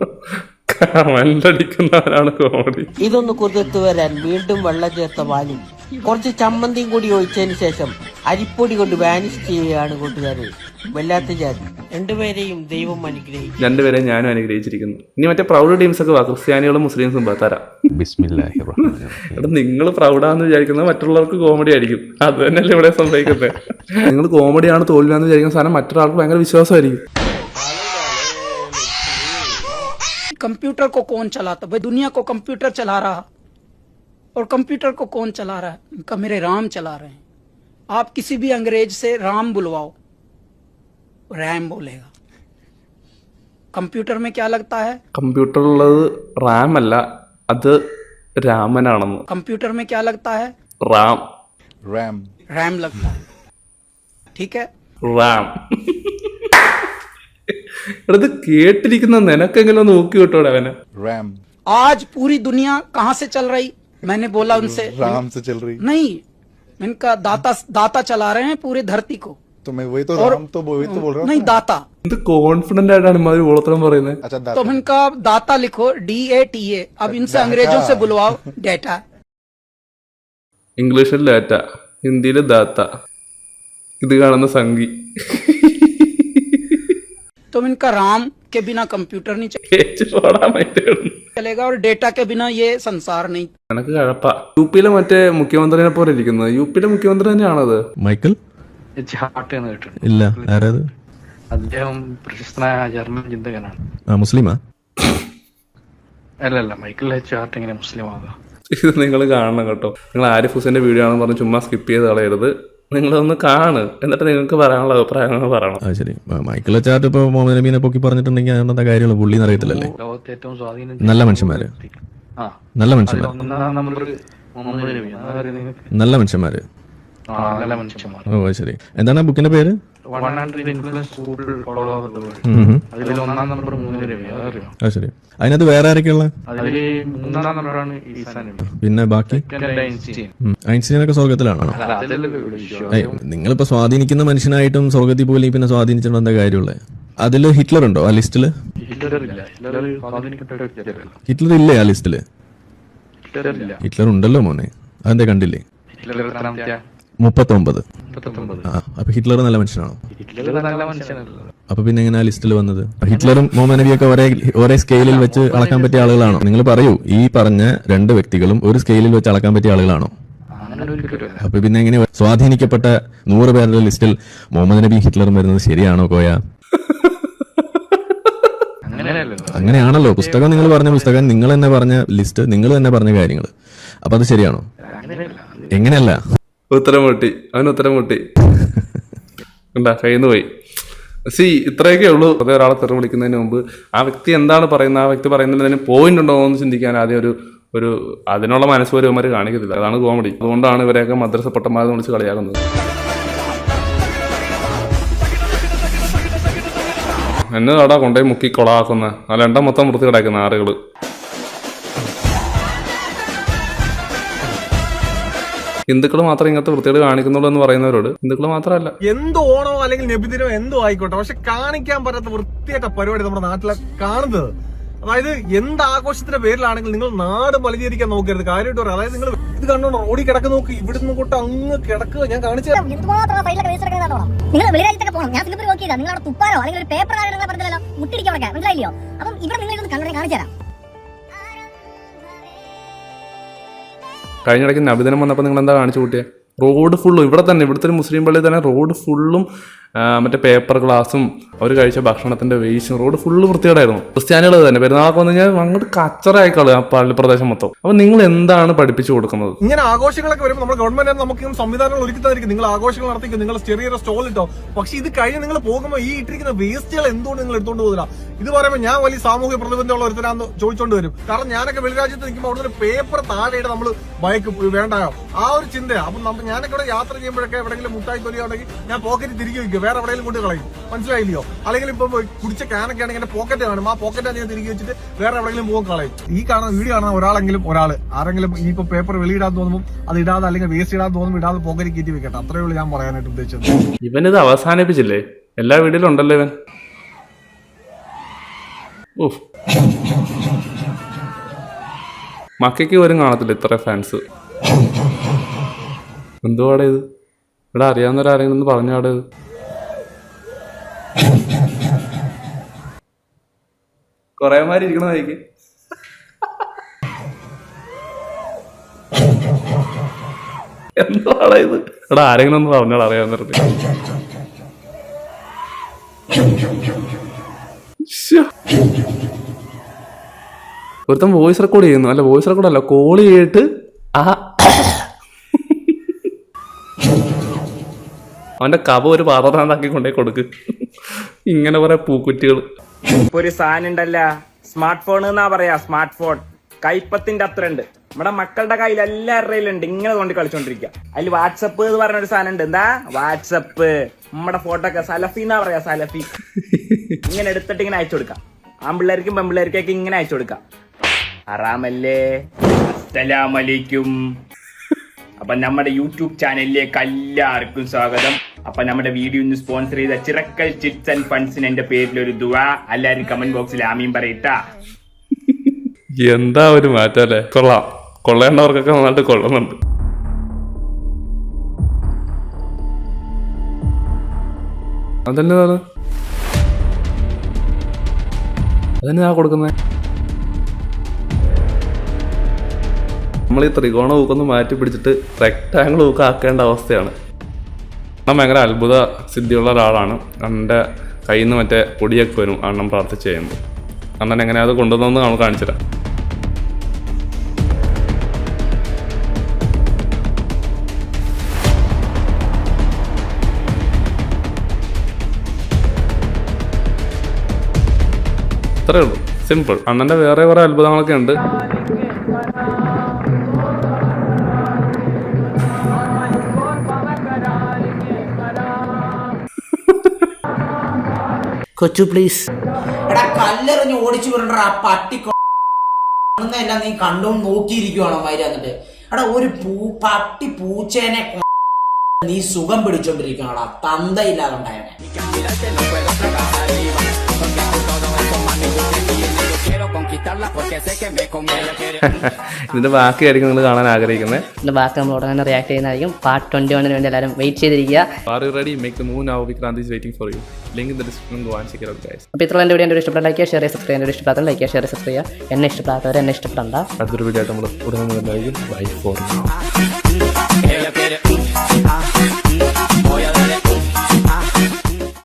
ഇതൊന്ന് കുതിർത്ത് വരാൻ വീണ്ടും വെള്ളം ചേർത്ത പാലും, കുറച്ച് ചമ്മന്തിയും കൂടി ഒഴിച്ചതിന് ശേഷം അരിപ്പൊടി കൊണ്ട് വാനിഷ് ചെയ്യുകയാണ് കൂട്ടുകാരെ. വല്ലാത്ത ജാതി. രണ്ടുപേരെയും ദൈവം അനുഗ്രഹിക്കും. രണ്ടുപേരെയും ഞാനും അനുഗ്രഹിച്ചിരിക്കുന്നു. ഇനി മറ്റേ പ്രൗഡ് ടീംസ് ഒക്കെ ക്രിസ്ത്യാനികളും മുസ്ലിംസും തരാം. എടാ നിങ്ങൾ പ്രൗഡാന്ന് വിചാരിക്കുന്നത് മറ്റുള്ളവർക്ക് കോമഡി ആയിരിക്കും. അത് തന്നെയല്ലേ ഇവിടെ സംഭവിക്കുന്നത്. നിങ്ങൾ കോമഡിയാണ് തോൽവിയാന്ന് വിചാരിക്കുന്ന സാധനം മറ്റൊരാൾക്ക് ഭയങ്കര വിശ്വാസമായിരിക്കും. कंप्यूटर को कौन चलाता? भाई दुनिया को कंप्यूटर चला रहा, और कंप्यूटर को कौन चला रहा है? इनका मेरे राम चला रहे हैं. आप किसी भी अंग्रेज से राम बुलवाओ, रैम बोलेगा. कंप्यूटर में क्या लगता है? कंप्यूटर റാം അല്ല, അത് രാമനാണെന്ന്. कंप्यूटर में क्या लगता है? रैम लगता है. ठीक है, റാം. ഇത് കേട്ടിരിക്കുന്ന നിനക്കെങ്കിലും നോക്കി വിട്ടോടെ അവനെ. आज पूरी दुनिया कहाँ से चल रही? मैंने बोला उनसे राम से चल रही नहीं, इनका दाता चला रहे हैं पूरी धरती को. तो मैं वही तो राम तो बोल रहा हूँ. नहीं, दाता. ഇത് കോൺഫിഡന്റ് ആയിട്ടാണ് ഇമാതിരി ഓളത്തരം പറയുന്നത്. तो इनका दाता लिखो, DATA. अब इनसे अंग्रेजों से बुलवाओ डेटा. ഇംഗ്ലീഷിൽ ഡാറ്റ, ഹിന്ദിയിൽ ദാത്ത, ഇത് കാണുന്ന സംഗി. तो इनका राम के बिना कंप्यूटर नहीं चलेगा और डेटा के बिना ये संसार नहीं. എനക്ക് കഴപ്പ. യുപിയിലെ മറ്റേ മുഖ്യമന്ത്രിനെ പോലെ ഇരിക്കുന്നത്. യുപിയിലെ മുഖ്യമന്ത്രി തന്നെയാണത്. മൈക്കിൾ ഇല്ല, ആരാത്? അദ്ദേഹം പ്രശസ്തനായ ജർമ്മൻ ചിന്തകനാണ്. മുസ്ലിമാ? അല്ലല്ല, മൈക്കിൾ എച്ച് ഹാർട്ട് എങ്ങനെ മുസ്ലിം ആകാം? ഇത് നിങ്ങൾ കാണണം കേട്ടോ. നിങ്ങൾ ആരിഫ് ഹുസൈന്റെ വീഡിയോ ആണെന്ന് പറഞ്ഞ് ചുമ്മാ സ്കിപ്പ് ചെയ്ത് കളയരുത്. നിങ്ങളൊന്ന് കാണ്, എന്നിട്ട് നിങ്ങൾക്ക് പറയാനുള്ള അഭിപ്രായങ്ങൾ പറയണം. ശരി, മൈക്കിൾ ചാറ്റ് ഇപ്പൊ മുഹമ്മദ് നബീനെ പൊക്കി പറഞ്ഞിട്ടുണ്ടെങ്കിൽ അതിനെന്താ കാര്യമുള്ളൂ? പുള്ളിന്ന് അറിയത്തില്ലല്ലേ? ലോകത്തെ ഏറ്റവും സ്വാധീനം നല്ല മനുഷ്യന്മാര്, നല്ല മനുഷ്യന്മാർ, നല്ല മനുഷ്യന്മാര്. നല്ല മനുഷ്യന്മാർ. ഓ ശരി. എന്താണ് ബുക്കിന്റെ പേര്? 100 influence people all over the world. അതിൽ ഒന്നാം നമ്പർ മൂന്ന് രവി, അതറിയോ? ശരി. അതിനകത്ത് വേറെ ആരൊക്കെയുള്ള? അതില് മൂന്നാം നമ്പറാണ് ഈസാ നബി. പിന്നെ ബാക്കി? ഐൻസ്റ്റീനൊക്കെ സ്വർഗത്തിലാണോ? നിങ്ങളിപ്പോ സ്വാധീനിക്കുന്ന മനുഷ്യനായിട്ടും സ്വർഗത്തിൽ പോലും പിന്നെ സ്വാധീനിച്ചിട്ട് എന്താ കാര്യമുള്ളേ? അതില് ഹിറ്റ്ലർ ഉണ്ടോ ആ ലിസ്റ്റില്? ഹിറ്റ്ലർ ഇല്ലേ ആ ലിസ്റ്റില്? ഹിറ്റ്ലർ ഉണ്ടല്ലോ മോനെ, അതെന്താ കണ്ടില്ലേ? 39. അപ്പൊ ഹിറ്റ്ലർ നല്ല മനുഷ്യനാണോ? അപ്പൊ പിന്നെ എങ്ങനെ ആ ലിസ്റ്റിൽ വന്നത്? ഹിറ്റ്ലറും മുഹമ്മദ് നബിയൊക്കെ ഒരേ സ്കെയിലിൽ വെച്ച് അളക്കാൻ പറ്റിയ ആളുകളാണോ? നിങ്ങൾ പറയൂ, ഈ പറഞ്ഞ രണ്ട് വ്യക്തികളും ഒരു സ്കെയിലിൽ വെച്ച് അളക്കാൻ പറ്റിയ ആളുകളാണോ? അപ്പൊ പിന്നെ എങ്ങനെ സ്വാധീനിക്കപ്പെട്ട 100 പേരുടെ ലിസ്റ്റിൽ മുഹമ്മദ് നബി ഹിറ്റ്ലറും വരുന്നത് ശരിയാണോ കോയ? അങ്ങനെയാണല്ലോ പുസ്തകം, നിങ്ങൾ പറഞ്ഞ പുസ്തകം, നിങ്ങൾ തന്നെ പറഞ്ഞ ലിസ്റ്റ്, നിങ്ങൾ തന്നെ പറഞ്ഞ കാര്യങ്ങൾ. അപ്പൊ അത് ശരിയാണോ? എങ്ങനെയല്ല? ഉത്തരം മുട്ടി, അവന് ഉത്തരം മുട്ടി. ഉണ്ടാ കയ്യിൽ നിന്ന് പോയി. ഇത്രയൊക്കെ ഉള്ളൂ. അതേ ഒരാളെ തെറി വിളിക്കുന്നതിന് മുമ്പ് ആ വ്യക്തി എന്താണ് പറയുന്നത്, ആ വ്യക്തി പറയുന്നതിന് പോയിന്റ് ഉണ്ടോ എന്ന് ചിന്തിക്കാൻ ആദ്യം ഒരു അതിനുള്ള മനസ്സ് പോലും ഇവന്മാർ കാണിക്കത്തില്ല. അതാണ് കോമഡി. അതുകൊണ്ടാണ് ഇവരെയൊക്കെ മദ്രസ പൊട്ടന്മാരെന്ന് വിളിച്ച് കളിയാക്കുന്നത്. എന്നതാടാ കൊണ്ടുപോയി മുക്കി കൊളാക്കുന്ന ആ ലണ്ടൻ മൊത്തം വൃത്തി കിടക്കുന്ന ആറുകള്. ഹിന്ദുക്കൾ മാത്രം ഇങ്ങനത്തെ വൃത്തികൾ കാണിക്കുന്നുള്ളൂ എന്ന് പറയുന്നവരോട് ഹിന്ദുക്കൾ മാത്രമല്ല, എന്ത് ഓണോ അല്ലെങ്കിൽ നബിദിനോ എന്തോ ആയിക്കോട്ടെ, പക്ഷെ കാണിക്കാൻ പറ്റാത്ത വൃത്തിയായിട്ട പരിപാടി നമ്മുടെ നാട്ടിലെ കാണുന്നത്. അതായത് എന്ത് ആഘോഷത്തിന്റെ പേരിലാണെങ്കിൽ നിങ്ങൾ നാട് മലിനീകരിക്കാൻ നോക്കരുത്. കാര്യമായിട്ട് പറയാം. അതായത് നിങ്ങൾ ഇത് കണ്ടോ, റോഡിൽ കിടക്ക് നോക്ക്, ഇവിടുന്ന് കൊണ്ട് അങ്ങ് കിടക്കുക. ഞാൻ കാണിച്ചു നിങ്ങൾ വെളിരാജ്യത്തൊക്കെ പോകണം. ഞാൻ ഫിലിപ്പിൽ നോക്കിയതാ. നിങ്ങൾ അവിടെ തുപ്പാനോ അല്ലെങ്കിൽ ഒരു പേപ്പർ പറഞ്ഞല്ലോ, മുട്ടിടിക്കാൻ വെക്കാം, മനസ്സിലായില്ലയോ? അപ്പം ഇവിടെ നിങ്ങൾ ഇതൊന്ന് കണ്ടു കാണിച്ചു തരാം. കഴിഞ്ഞിടയ്ക്ക് നബിദിനം വന്നപ്പോൾ നിങ്ങൾ എന്താ കാണിച്ചു കൂട്ടിയെ? റോഡ് ഫുള്ളും ഇവിടെ തന്നെ, ഇവിടുത്തെ ഒരു മുസ്ലിം പള്ളിയിൽ തന്നെ റോഡ് ഫുള്ളും മറ്റേ പേപ്പർ ഗ്ലാസും അവർ കഴിച്ച ഭക്ഷണത്തിന്റെ വേസ്റ്റും റോഡ് ഫുള്ള് വൃത്തികേടായിരുന്നു. ക്രിസ്ത്യാനികൾ തന്നെ പെരുന്നാളൊക്കെ വന്നു കഴിഞ്ഞാൽ അങ്ങോട്ട് കച്ചറായിക്കള് ആ പള്ളി പ്രദേശം മൊത്തം. അപ്പൊ നിങ്ങൾ എന്താണ് പഠിപ്പിച്ചു കൊടുക്കുന്നത്? ഇങ്ങനെ ആഘോഷങ്ങളൊക്കെ വരുമ്പോൾ നമ്മുടെ ഗവൺമെന്റ് നമുക്ക് സംവിധാനങ്ങൾ ഒരുക്കി തന്നിരിക്കും. നിങ്ങൾ ആഘോഷങ്ങൾ നടത്തിക്കും, നിങ്ങൾ ചെറിയൊരു സ്റ്റോൾ ഇട്ടോ. പക്ഷെ ഇത് കഴിഞ്ഞ് നിങ്ങൾ പോകുമ്പോൾ ഈ ഇട്ടിരിക്കുന്ന വേസ്റ്റുകൾ എന്തുകൊണ്ട് നിങ്ങൾ എടുത്തോണ്ട് പോകില്ല? ഇത് പറയുമ്പോൾ ഞാൻ വലിയ സാമൂഹ്യ പ്രതിബന്ധമുള്ള ഒരുത്തരാന്ന് ചോദിച്ചോണ്ട് വരും. കാരണം ഞാനൊക്കെ വെളിരാജ്യത്ത് നിൽക്കുമ്പോൾ അവിടെ ഒരു പേപ്പർ താഴെയിട്ട് നമ്മൾ ബൈക്ക് വേണ്ടായോ ആ ഒരു ചിന്തയാണ്. അപ്പം ഞാനൊക്കെ ഇവിടെ യാത്ര ചെയ്യുമ്പോഴൊക്കെ എവിടെയെങ്കിലും മുട്ടായി തൊലിയാണെങ്കിൽ ഞാൻ പോക്കറ്റ് തിരികെ വയ്ക്കും, വേറെ എവിടെയെങ്കിലും കൊണ്ട് കളയും. മനസ്സിലായില്ലയോ? അല്ലെങ്കിൽ ഇപ്പം കുടിച്ച ക്യാനൊക്കെ ആണെങ്കിൽ എന്റെ പോക്കറ്റ് കാണും, ആ പോക്കറ്റ് ഞാൻ തിരികെ വെച്ചിട്ട് വേറെ എവിടെയെങ്കിലും പോകും കളയും. ഈ കാണുന്ന വീഡിയോ കാണുന്ന ഒരാളെങ്കിലും ആരെങ്കിലും ഇനിയിപ്പോ പേപ്പർ വെളിയിടാൻ തോന്നുമ്പോൾ അത് ഇടാതെ അല്ലെങ്കിൽ വേസ്റ്റ് ഇടാൻ തോന്നുമ്പോൾ ഇടാതെ പോക്കറ്റ് കയറ്റി വെക്കട്ടെ. അത്രയേ ഉള്ളൂ ഞാൻ പറയാനായിട്ട് ഉദ്ദേശിച്ചത്. ഇവനിത് അവസാനിപ്പിച്ചില്ലേ? എല്ലാ വീഡിയോയിലും ഉണ്ടല്ലോ ഇവൻ. മക്കയ്ക്ക് വരും കാണത്തില്ല ഇത്ര ഫാൻസ്. എന്തുവാടേ ഇത്? ഇവിടെ അറിയാവുന്നവരാരെങ്കിലും ഒന്ന് പറഞ്ഞാടേ ഇത്. കൊറേ മാതിരി ഇരിക്കണതായിക്ക്. എന്തുവാടാ ഇത്? ഇവിടെ ആരെങ്കിലും ഒന്ന് പറഞ്ഞാൽ അറിയാവുന്നവർക്ക്. ഒരുത്തം വോയിസ് റെക്കോർഡ് ചെയ്യുന്നു. അല്ല വോയിസ് റെക്കോർഡ് അല്ല, കോൾ ചെയ്തിട്ട് അവന്റെ കഥ ഒരു പാത്രത്താക്കി കൊണ്ടേ കൊടുക്ക്. ഇങ്ങനെ കുറെ പൂക്കുറ്റികൾ. ഒരു സാധനം ഉണ്ടല്ല, സ്മാർട്ട് ഫോൺ എന്നാ പറയാ. സ്മാർട്ട് ഫോൺ കൈപ്പത്തിന്റെ അത്ര ഉണ്ട്. നമ്മുടെ മക്കളുടെ കയ്യിൽ എല്ലാവരുടെയും ഉണ്ട്. ഇങ്ങനെ കൊണ്ട് കളിച്ചോണ്ടിരിക്കുക. അതിൽ വാട്സപ്പ് എന്ന് പറഞ്ഞ ഒരു സാധനം ഉണ്ട്. എന്താ വാട്സപ്പ്? നമ്മുടെ ഫോട്ടോ ഒക്കെ സലഫി എന്നാ പറയാ. സലഫി ഇങ്ങനെ എടുത്തിട്ട് ഇങ്ങനെ അയച്ചു കൊടുക്കാം. ആൺപിള്ളേർക്കും പെൺപിള്ളേർക്കൊക്കെ ഇങ്ങനെ അയച്ചു കൊടുക്കാം. ഹറാമല്ലേ? അസ്സലാമലൈക്കും. അപ്പൊ നമ്മുടെ യൂട്യൂബ് ചാനലിലേക്ക് എല്ലാവർക്കും സ്വാഗതം. അപ്പൊ നമ്മുടെ വീഡിയോ ഒന്ന് സ്പോൺസർ ചെയ്ത ചിറക്കൽ ചിറ്റ്സ് ആൻഡ് ഫണ്ട്സിന് എന്റെ പേരിൽ ഒരു ദുആ. എല്ലാവരും കമന്റ് ബോക്സിൽ ആമീൻ പറയട്ടാ. എന്താ ഒരു മാറ്റല്ലേ? കൊള്ളാം. കൊള്ളേണ്ടവർക്കൊക്കെ നന്നായിട്ട് കൊള്ളുന്നുണ്ട്. അതല്ലേ അതിനാ കൊടുക്കുന്നത്? നമ്മൾ ഈ ത്രികോണ ഊക്കൊന്ന് മാറ്റി പിടിച്ചിട്ട് റെക്ടാങ്കിൾ ഊക്ക് ആക്കേണ്ട അവസ്ഥയാണ്. അണ്ണൻ ഭയങ്കര അത്ഭുത സിദ്ധിയുള്ള ഒരാളാണ്. അണ്ണൻ്റെ കയ്യിൽ നിന്ന് മറ്റേ പൊടിയൊക്കെ വരും അണ്ണൻ പ്രാർത്ഥിച്ച് ചെയ്യുമ്പോൾ. അണ്ണൻ എങ്ങനെ അത് കൊണ്ടുവന്നെന്ന് നമ്മൾ കാണിച്ചുതരാം. അത്രേ ഉള്ളൂ, സിമ്പിൾ. അണ്ണൻ്റെ വേറെ കുറേ അത്ഭുതങ്ങളൊക്കെ ഉണ്ട്. കൊച്ചു പ്ലീസ്. എടാ കല്ലെറിഞ്ഞ് ഓടിച്ചു വിടണ്ട ആ പട്ടി എല്ലാം നീ കണ്ടോ നോക്കിയിരിക്കുവാണോ മൈര? എന്നിട്ട് എടാ ഒരു പട്ടി പൂച്ചേനെ നീ സുഖം പിടിച്ചോണ്ടിരിക്കണോടാ, തന്തയില്ലാതെ ഉണ്ടായനെ. ഇതിന്റെ ബാക്കിയായിരിക്കും നിങ്ങൾ കാണാൻ ആഗ്രഹിക്കുന്നത്. ഇതിന്റെ ബാക്കി നമ്മൾ ഉടനെ റിയാക്ട് ചെയ്യുന്നതായിരിക്കും. പാർട്ട് 21 വേണ്ടി എല്ലാവരും വെയിറ്റ് ചെയ്തിരിക്കുക. Are you ready? Make the move now. Vikrant is waiting for you. Link in the description. Go and check it out, guys. അപ്പോൾ ഇത്ര എൻ്റെ വീഡിയോ ഇഷ്ടപ്പെട്ട ലൈക്ക് ഷെയർ സബ്സ്ക്രൈബ് ചെയ്യുക. ഇഷ്ടപ്പെടാത്ത ലൈക്ക് ഷെയർ സബ്സ്ക്രൈബ് ചെയ്യുക. എന്നെ ഇഷ്ടപ്പെടാത്തവർ എന്നെ ഇഷ്ടപ്പെടണ്ട. അടുത്തൊരു വീഡിയോ ആയിട്ട് നമ്മൾ ഉടനെ ബൈ ഫോർ.